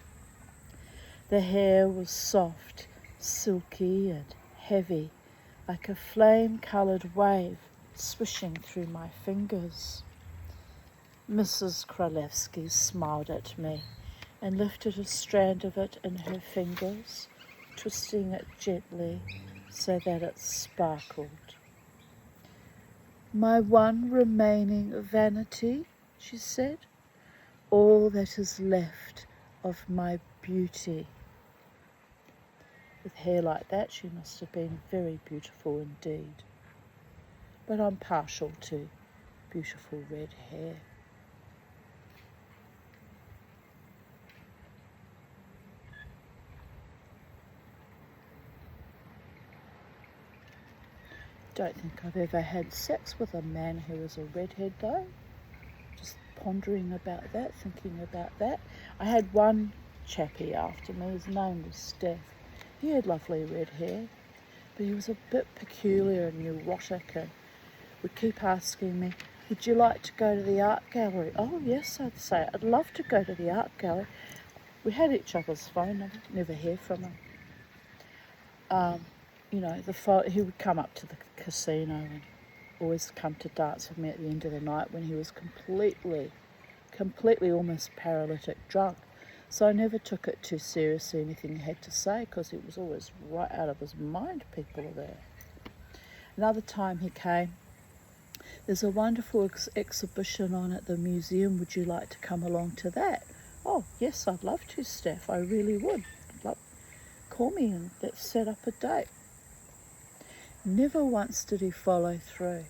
The hair was soft, silky and heavy, like a flame-coloured wave swishing through my fingers. Mrs. Kralewski smiled at me and lifted a strand of it in her fingers, twisting it gently so that it sparkled. "My one remaining vanity," she said, "all that is left of my beauty." With hair like that, she must have been very beautiful indeed. But I'm partial to beautiful red hair. Don't think I've ever had sex with a man who was a redhead though. Just pondering about that, thinking about that. I had one chappie after me, his name was Steph. He had lovely red hair, but he was a bit peculiar and neurotic and would keep asking me, "Would you like to go to the art gallery?" "Oh yes," I'd say, "I'd love to go to the art gallery." We had each other's phone, I never hear from him. He would come up to the casino and always come to dance with me at the end of the night when he was completely almost paralytic drunk. So I never took it too seriously, anything he had to say, because it was always right out of his mind, people are there. Another time he came, "There's a wonderful exhibition on at the museum. Would you like to come along to that?" "Oh, yes, I'd love to, Steph. I really would. Call me and let's set up a date." Never once did he follow through.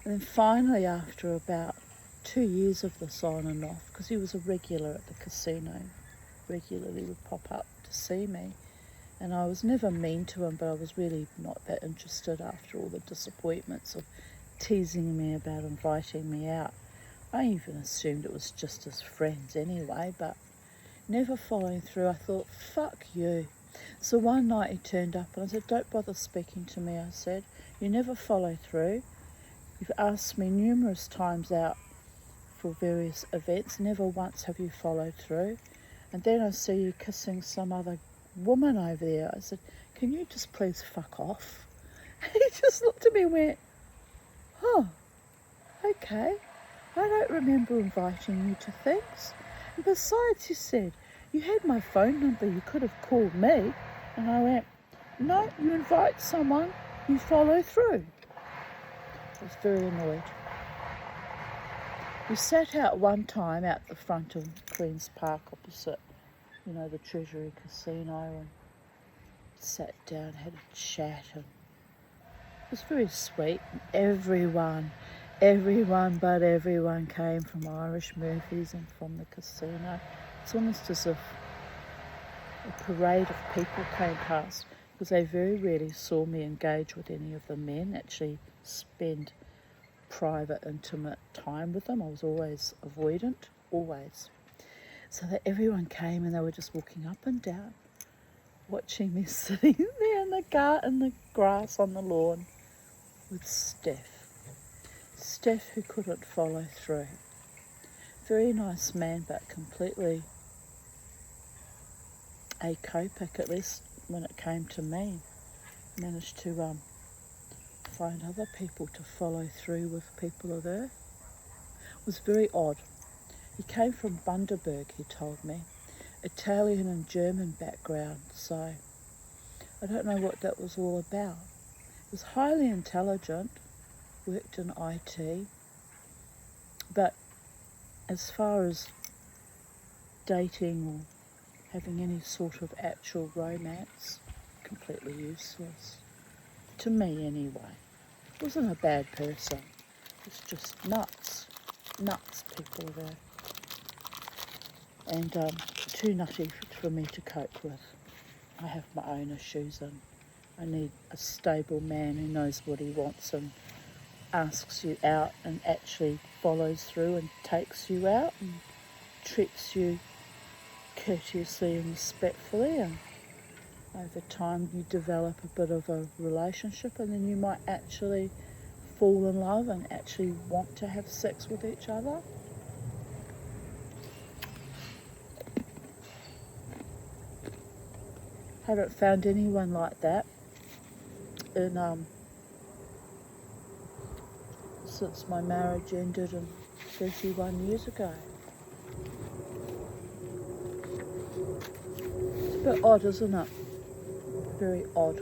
And then finally, after about 2 years of this on and off, because he was a regular at the casino, regularly would pop up to see me, and I was never mean to him, but I was really not that interested after all the disappointments of teasing me about inviting me out. I even assumed it was just as friends anyway, but never following through. I thought, fuck you. So one night he turned up and I said, "Don't bother speaking to me," I said. "You never follow through. You've asked me numerous times out for various events. Never once have you followed through. And then I see you kissing some other woman over there." I said, "Can you just please fuck off?" And he just looked at me and went, "Oh, okay. I don't remember inviting you to things. And besides," he said, "you had my phone number. You could have called me." And I went, "No, you invite someone, you follow through." I was very annoyed. We sat out one time out the front of Queen's Park opposite, the Treasury Casino, and sat down, had a chat, and it was very sweet. Everyone but everyone came from Irish Murphys and from the casino. It's almost as if a parade of people came past, because they very rarely saw me engage with any of the men, actually spend private, intimate time with them. I was always avoidant, always. So that everyone came and they were just walking up and down, watching me sitting there in the grass on the lawn with Steph. Steph, who couldn't follow through. Very nice man, but completely acopic, at least when it came to me. Managed to find other people to follow through with people of Earth. It was very odd. He came from Bundaberg, he told me. Italian and German background, so I don't know what that was all about. He was highly intelligent, worked in IT, but as far as dating or having any sort of actual romance, completely useless. To me, anyway. Wasn't a bad person. It's just nuts. Nuts, people are there. And too nutty for me to cope with. I have my own issues, and I need a stable man who knows what he wants and asks you out and actually follows through and takes you out and treats you courteously and respectfully, and over time you develop a bit of a relationship, and then you might actually fall in love and actually want to have sex with each other. Haven't found anyone like that in since my marriage ended 31 years ago. It's a bit odd, isn't it? Very odd.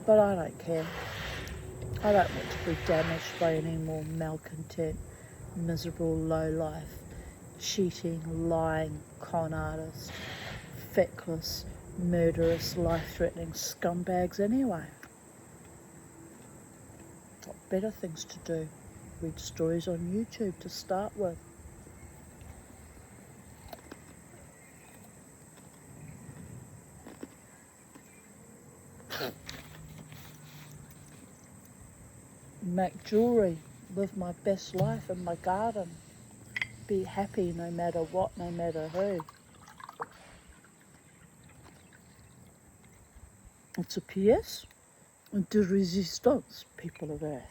But I don't care. I don't want to be damaged by any more malcontent, miserable, low-life, cheating, lying, con artists, feckless, murderous, life-threatening scumbags anyway. Got better things to do. Read stories on YouTube to start with. Make jewellery, live my best life in my garden, be happy no matter what, no matter who. It's a pièce de résistance, people of Earth.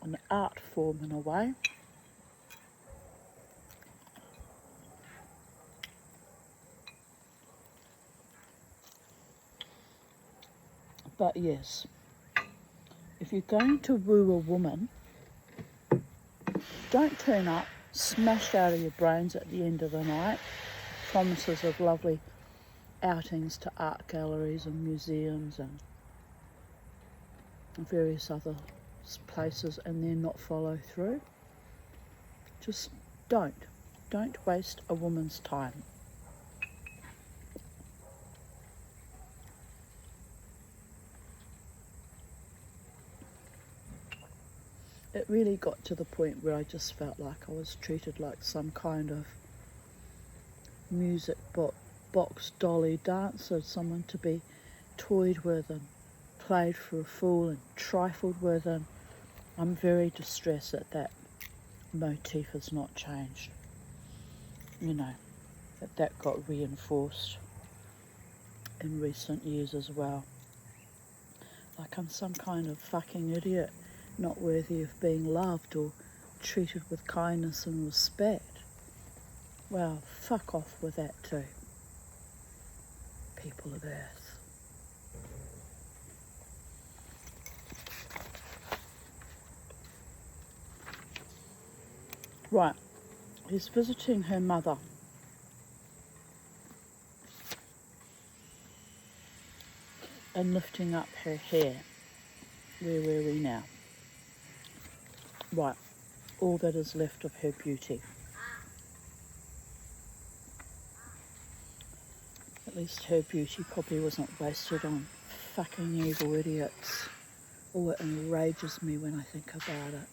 An art form in a way. But yes, if you're going to woo a woman, don't turn up smashed out of your brains at the end of the night, promises of lovely outings to art galleries and museums and various other places, and then not follow through. Just don't waste a woman's time. It really got to the point where I just felt like I was treated like some kind of music box dolly dancer, someone to be toyed with and played for a fool and trifled with, and I'm very distressed that that motif has not changed. You know, that got reinforced in recent years as well. Like I'm some kind of fucking idiot, not worthy of being loved or treated with kindness and respect. Well, fuck off with that too, people of Earth. Right, he's visiting her mother. And lifting up her hair. Where were we now? Right, all that is left of her beauty. At least her beauty probably wasn't wasted on fucking evil idiots. Oh, it enrages me when I think about it.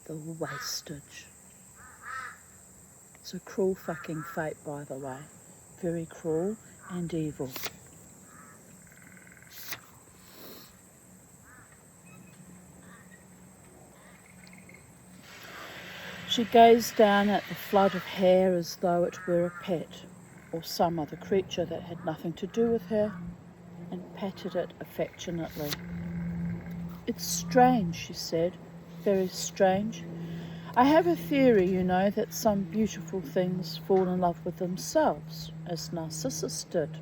The wastage. It's a cruel fucking fate, by the way. Very cruel and evil. She gazed down at the flood of hair as though it were a pet or some other creature that had nothing to do with her, and patted it affectionately. "It's strange," she said, "very strange. I have a theory, you know, that some beautiful things fall in love with themselves, as Narcissus did.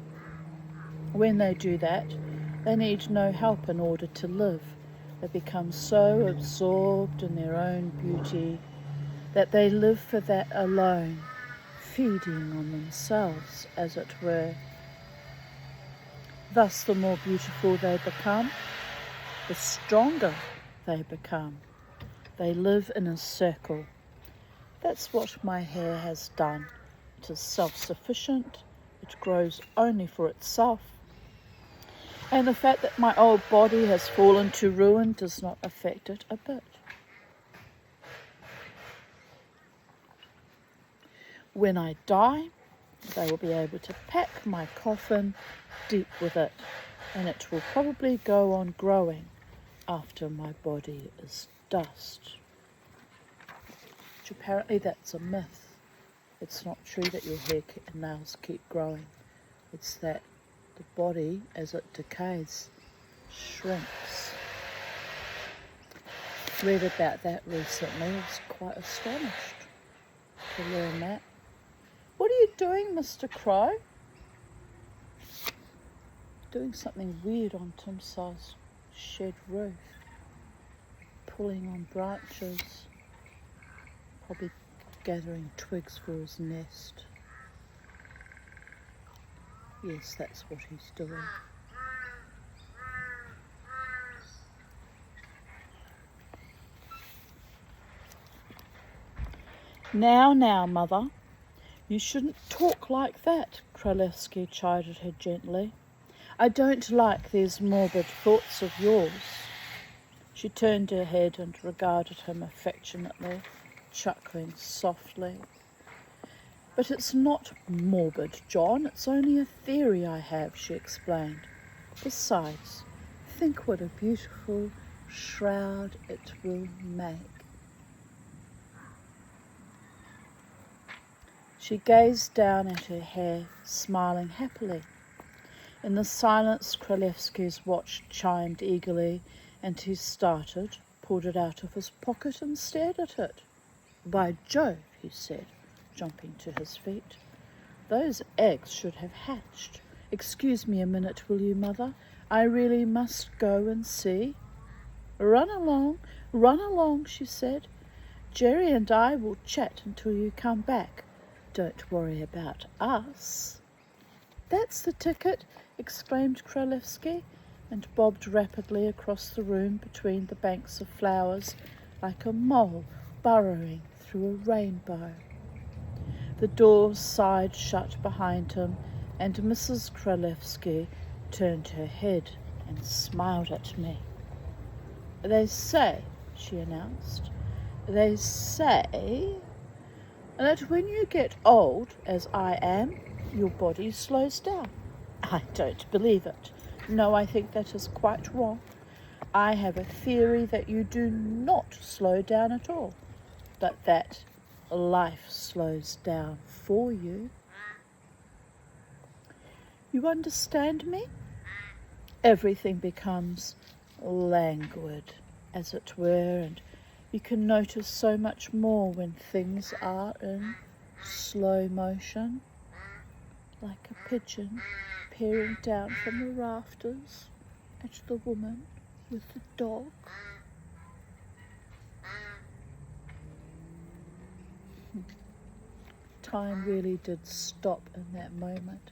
When they do that, they need no help in order to live. They become so absorbed in their own beauty that they live for that alone, feeding on themselves, as it were. Thus, the more beautiful they become, the stronger they become. They live in a circle. That's what my hair has done. It is self-sufficient. It grows only for itself. And the fact that my old body has fallen to ruin does not affect it a bit. When I die, they will be able to pack my coffin deep with it, and it will probably go on growing after my body is dust. Which apparently that's a myth. It's not true that your hair and nails keep growing. It's that the body, as it decays, shrinks. Read about that recently. I was quite astonished to learn that. What are you doing, Mr. Crow? Doing something weird on Tim Sal's shed roof. Pulling on branches. Probably gathering twigs for his nest. Yes, that's what he's doing. Now, Mother. You shouldn't talk like that, Kralevsky chided her gently. I don't like these morbid thoughts of yours. She turned her head and regarded him affectionately, chuckling softly. But it's not morbid, John. It's only a theory I have, she explained. Besides, think what a beautiful shroud it will make. She gazed down at her hair, smiling happily. In the silence, Kralevsky's watch chimed eagerly, and he started, pulled it out of his pocket and stared at it. By Jove, he said, jumping to his feet. Those eggs should have hatched. Excuse me a minute, will you, Mother? I really must go and see. Run along, she said. Jerry and I will chat until you come back. Don't worry about us. That's the ticket, exclaimed Kralevsky, and bobbed rapidly across the room between the banks of flowers like a mole burrowing through a rainbow. The door sighed shut behind him, and Mrs. Kralevsky turned her head and smiled at me. They say, she announced, they say that when you get old, as I am, your body slows down. I don't believe it. No, I think that is quite wrong. I have a theory that you do not slow down at all, but that life slows down for you. You understand me? Everything becomes languid, as it were, and you can notice so much more when things are in slow motion, like a pigeon peering down from the rafters at the woman with the dog. Time really did stop in that moment,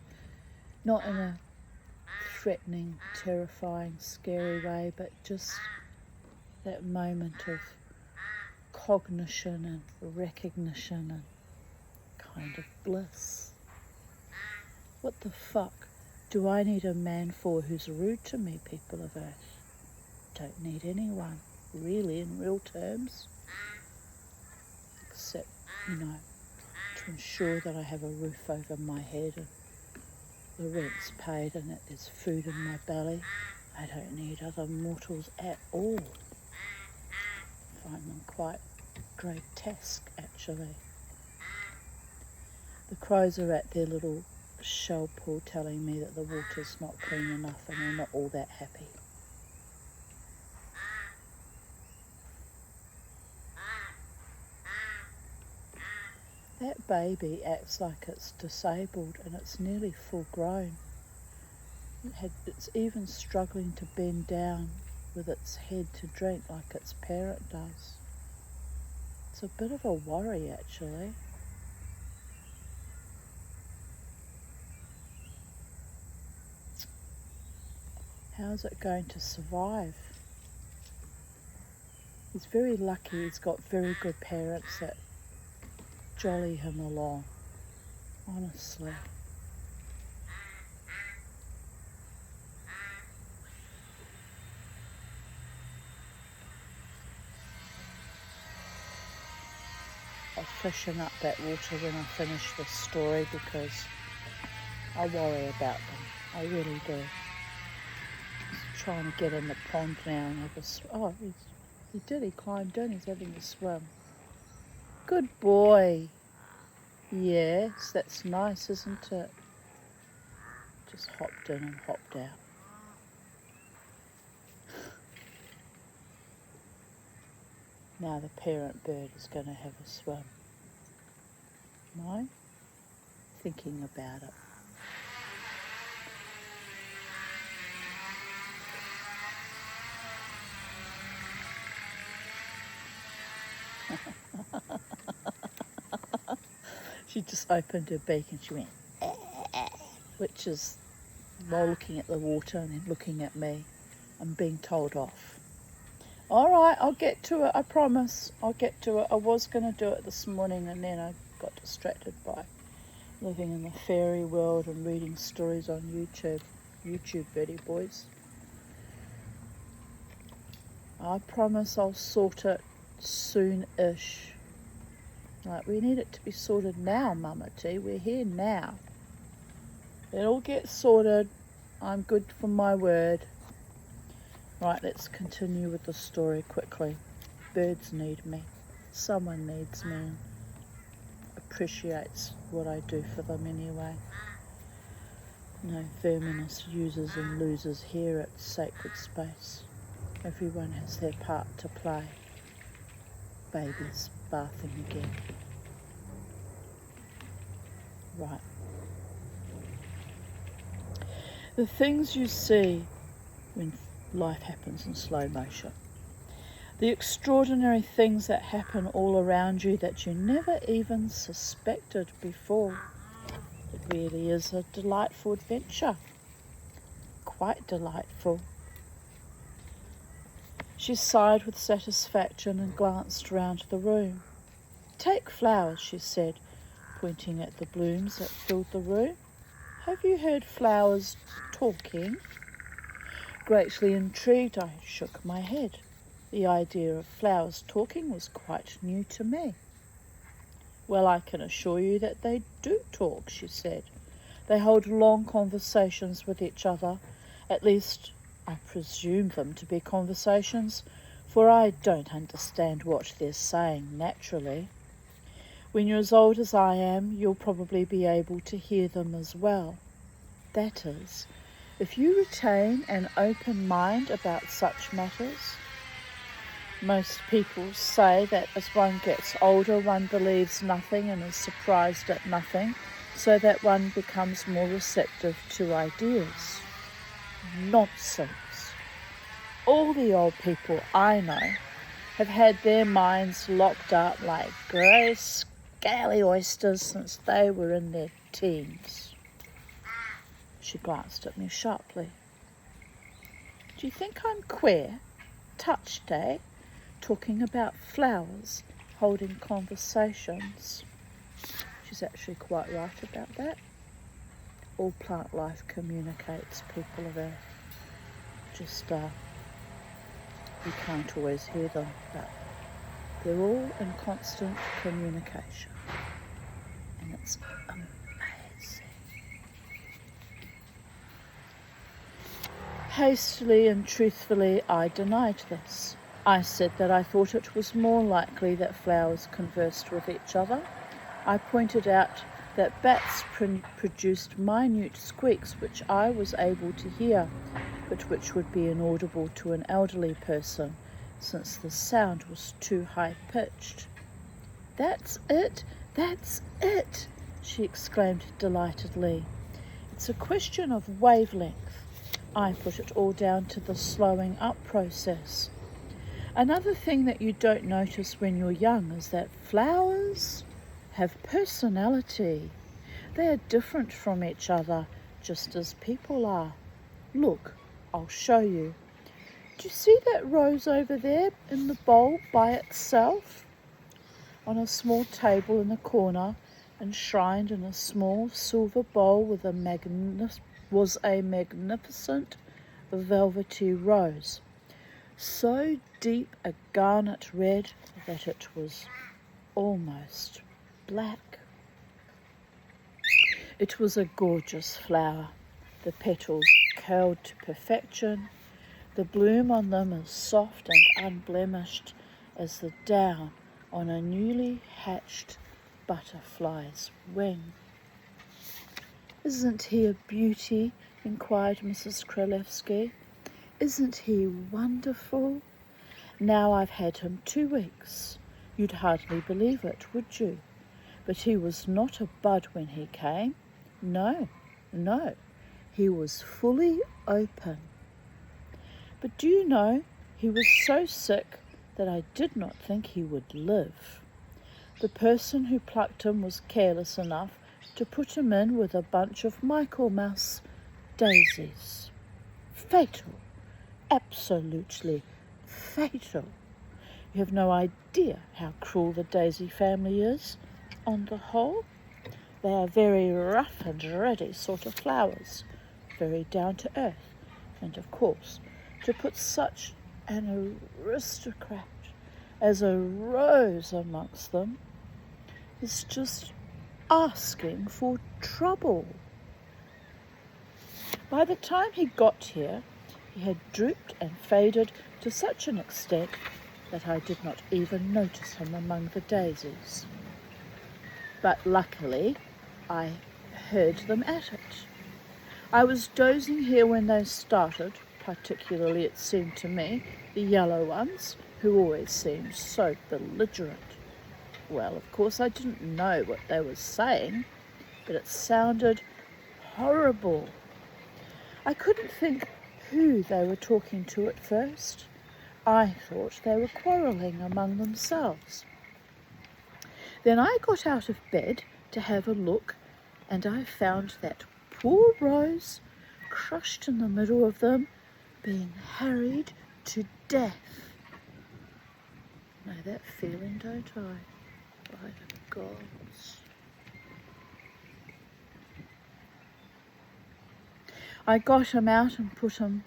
not in a threatening, terrifying, scary way, but just that moment of cognition and recognition and kind of bliss. What the fuck do I need a man for who's rude to me, people of Earth? Don't need anyone, really, in real terms, except, to ensure that I have a roof over my head and the rent's paid and that there's food in my belly. I don't need other mortals at all. I find them quite grotesque, actually. The crows are at their little shell pool telling me that the water's not clean enough and they're not all that happy. That baby acts like it's disabled and it's nearly full grown. It's even struggling to bend down with its head to drink like its parent does. It's a bit of a worry, actually. How's it going to survive? He's very lucky. He's got very good parents that jolly him along. Honestly. I'll freshen up that water when I finish this story because I worry about them. I really do. He's trying to get in the pond now and have a he did. He climbed in. He's having a swim. Good boy. Yes, that's nice, isn't it? Just hopped in and hopped out. Now the parent bird is going to have a swim. No? Thinking about it. She just opened her beak and she went, which is while looking at the water and then looking at me and being told off. All right, I'll get to it, I promise. I'll get to it. I was going to do it this morning and then I got distracted by living in the fairy world and reading stories on YouTube. YouTube, Birdie boys. I promise I'll sort it soon-ish. Like, we need it to be sorted now, Mama T. We're here now. It'll get sorted. I'm good for my word. Right, let's continue with the story quickly. Birds need me. Someone needs me and appreciates what I do for them anyway. No verminous users and losers here at Sacred Space. Everyone has their part to play. Baby's bathing again. Right. The things you see when life happens in slow motion. The extraordinary things that happen all around you that you never even suspected before. It really is a delightful adventure. Quite delightful. She sighed with satisfaction and glanced round the room. Take flowers, she said, pointing at the blooms that filled the room. Have you heard flowers talking? Greatly intrigued, I shook my head. The idea of flowers talking was quite new to me. Well, I can assure you that they do talk, she said. They hold long conversations with each other. At least, I presume them to be conversations, for I don't understand what they're saying naturally. When you're as old as I am, you'll probably be able to hear them as well. That is, if you retain an open mind about such matters. Most people say that as one gets older, one believes nothing and is surprised at nothing, so that one becomes more receptive to ideas. Nonsense. All the old people I know have had their minds locked up like grey scaly oysters since they were in their teens. She glanced at me sharply. Do you think I'm queer? Touched, eh? Talking about flowers, holding conversations. She's actually quite right about that. All plant life communicates, people of Earth. Just, we can't always hear them, but they're all in constant communication. And it's amazing. Hastily and truthfully, I denied this. I said that I thought it was more likely that flowers conversed with each other. I pointed out that bats produced minute squeaks which I was able to hear, but which would be inaudible to an elderly person, since the sound was too high-pitched. That's it! That's it! She exclaimed delightedly. It's a question of wavelength. I put it all down to the slowing up process. Another thing that you don't notice when you're young is that flowers have personality. They are different from each other, just as people are. Look, I'll show you. Do you see that rose over there in the bowl by itself? On a small table in the corner, Enshrined in a small silver bowl was a magnificent velvety rose, so deep a garnet red that it was almost black. It was a gorgeous flower, the petals curled to perfection, the bloom on them as soft and unblemished as the down on a newly hatched butterfly's wing. "Isn't he a beauty?" inquired Mrs. Kralevsky. "Isn't he wonderful? Now I've had him 2 weeks. You'd hardly believe it, would you? But he was not a bud when he came. No, he was fully open. But do you know, he was so sick that I did not think he would live. The person who plucked him was careless enough to put him in with a bunch of Michaelmas daisies. Fatal, absolutely fatal. You have no idea how cruel the daisy family is, on the whole. They are very rough and ready sort of flowers, very down to earth, and of course, to put such an aristocrat as a rose amongst them is just asking for trouble." By the time he got here, he had drooped and faded to such an extent that I did not even notice him among the daisies. But luckily, I heard them at it. I was dozing here when they started, particularly, it seemed to me, the yellow ones, who always seemed so belligerent. Well, of course, I didn't know what they were saying, but it sounded horrible. I couldn't think who they were talking to at first. I thought they were quarrelling among themselves. Then I got out of bed to have a look, and I found that poor Rose crushed in the middle of them, being harried to death. Know that feeling, don't I? By the gods. I got him out and put him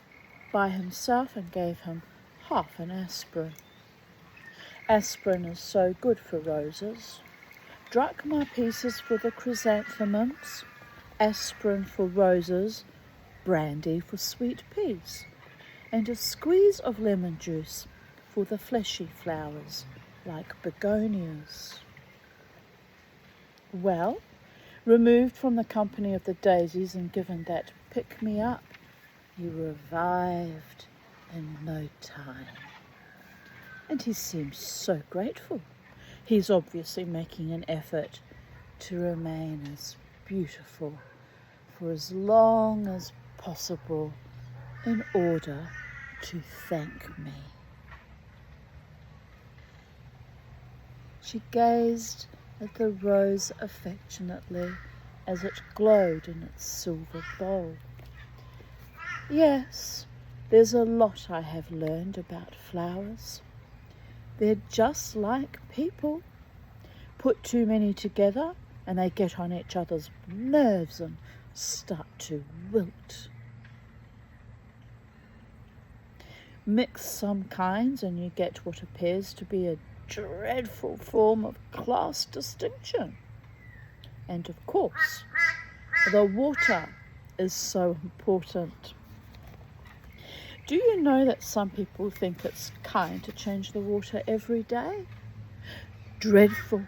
by himself and gave him half an aspirin. Aspirin is so good for roses. Drachma pieces for the chrysanthemums, aspirin for roses, brandy for sweet peas, and a squeeze of lemon juice for the fleshy flowers like begonias. Well, removed from the company of the daisies and given that pick-me-up, he revived in no time. And he seems so grateful. He's obviously making an effort to remain as beautiful for as long as possible in order to thank me. She gazed at the rose affectionately as it glowed in its silver bowl. Yes, there's a lot I have learned about flowers. They're just like people. Put too many together and they get on each other's nerves and start to wilt. Mix some kinds and you get what appears to be a dreadful form of class distinction. And of course, the water is so important. Do you know that some people think it's kind to change the water every day? Dreadful.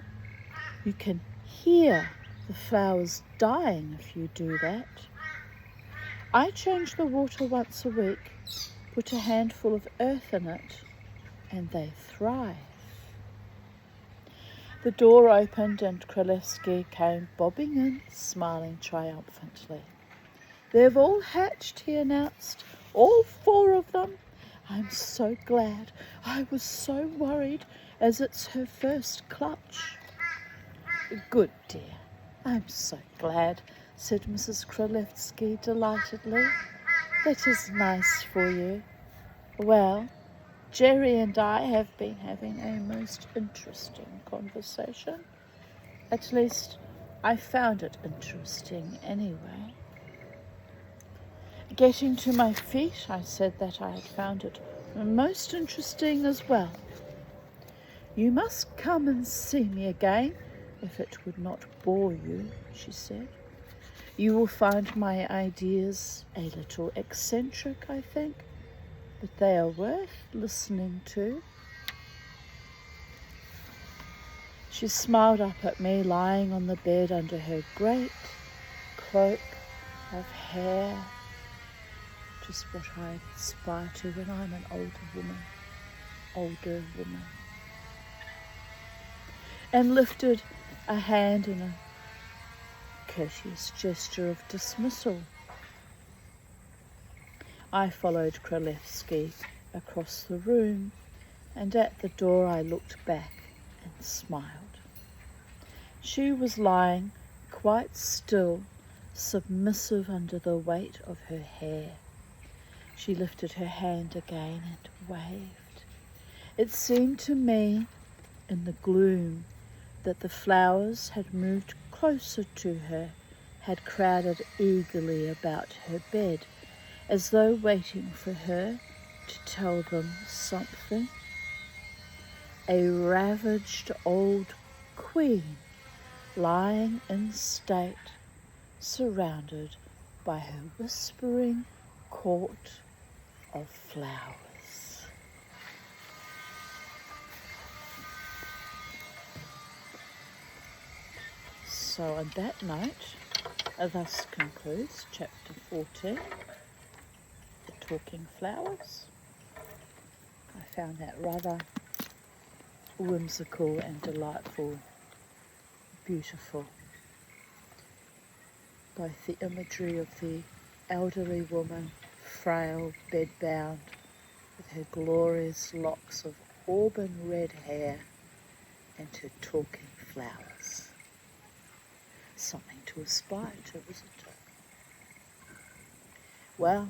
You can hear the flowers dying if you do that. I change the water once a week, put a handful of earth in it, and they thrive. The door opened and Kralevsky came bobbing in, smiling triumphantly. "They've all hatched," he announced. "All 4 of them. I'm so glad. I was so worried, as it's her first clutch." "Good dear. I'm so glad," said Mrs. Kralevsky delightedly. "That is nice for you. Well, Jerry and I have been having a most interesting conversation. At least, I found it interesting anyway. Getting to my feet, I said that I had found it most interesting as well. You must come and see me again, if it would not bore you, she said. You will find my ideas a little eccentric, I think, but they are worth listening to. She smiled up at me, lying on the bed under her great cloak of hair, just what I aspire to when I'm an older woman, and lifted a hand in a courteous gesture of dismissal. I followed Kralevsky across the room, and at the door I looked back and smiled. She was lying quite still, submissive under the weight of her hair. She lifted her hand again and waved. It seemed to me, in the gloom, that the flowers had moved closer to her, had crowded eagerly about her bed, as though waiting for her to tell them something. A ravaged old queen, lying in state, surrounded by her whispering court of flowers. So on that note, thus concludes chapter 14, The Talking Flowers. I found that rather whimsical and delightful, beautiful. Both the imagery of the elderly woman, frail, bedbound, with her glorious locks of auburn red hair, and her talking flowers. Something to aspire to, isn't it? Well,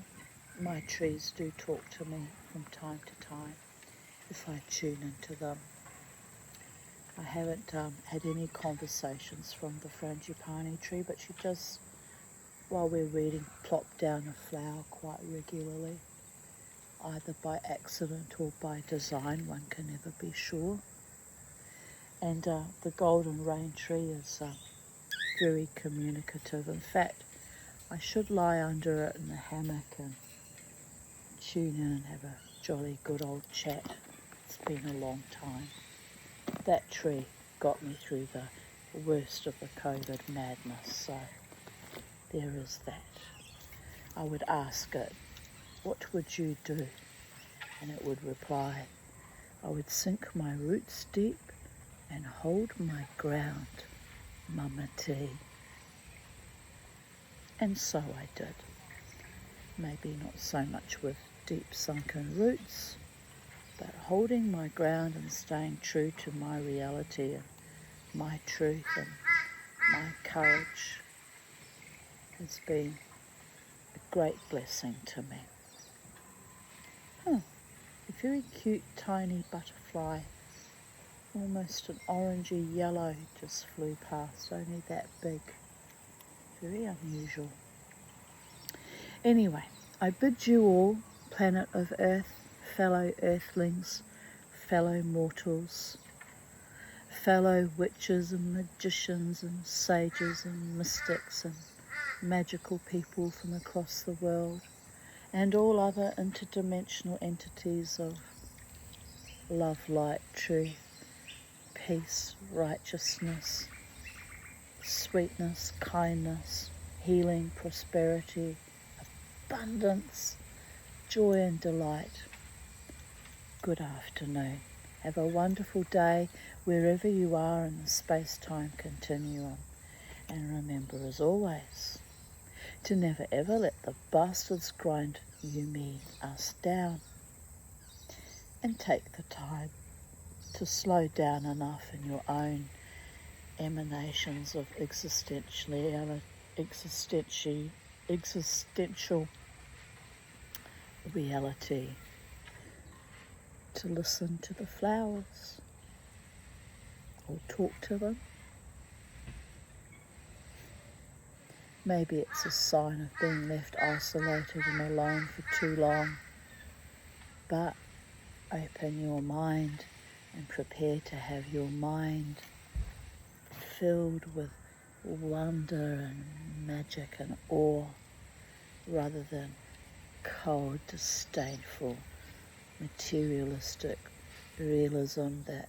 my trees do talk to me from time to time if I tune into them. I haven't had any conversations from the frangipani tree, but she does, while we're reading, plop down a flower quite regularly, either by accident or by design, one can never be sure. And the golden rain tree is very communicative. In fact, I should lie under it in the hammock and tune in and have a jolly good old chat. It's been a long time. That tree got me through the worst of the COVID madness, so there is that. I would ask it, what would you do? And it would reply, I would sink my roots deep and hold my ground, Mama T. And so I did. Maybe not so much with deep sunken roots, but holding my ground and staying true to my reality and my truth and my courage has been a great blessing to me. A very cute tiny butterfly, almost an orangey yellow, just flew past, only that big. Very unusual. Anyway, I bid you all, planet of Earth, fellow earthlings, fellow mortals, fellow witches and magicians and sages and mystics and magical people from across the world, and all other interdimensional entities of love, light, truth, peace, righteousness, sweetness, kindness, healing, prosperity, abundance, joy and delight. Good afternoon. Have a wonderful day wherever you are in the space-time continuum. And remember, as always, to never ever let the bastards grind you, me, us down. And take the time to slow down enough in your own emanations of existential reality to listen to the flowers or talk to them Maybe it's a sign of being left isolated and alone for too long. But open your mind and prepare to have your mind filled with wonder and magic and awe, rather than cold, disdainful, materialistic realism that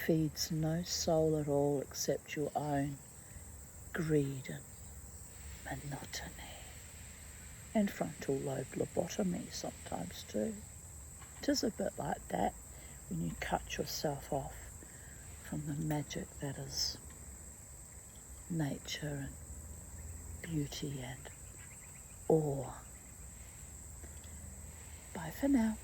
feeds no soul at all except your own greed and monotony, and frontal lobe lobotomy sometimes too. It is a bit like that when you cut yourself off from the magic that is nature and beauty and awe. Bye for now.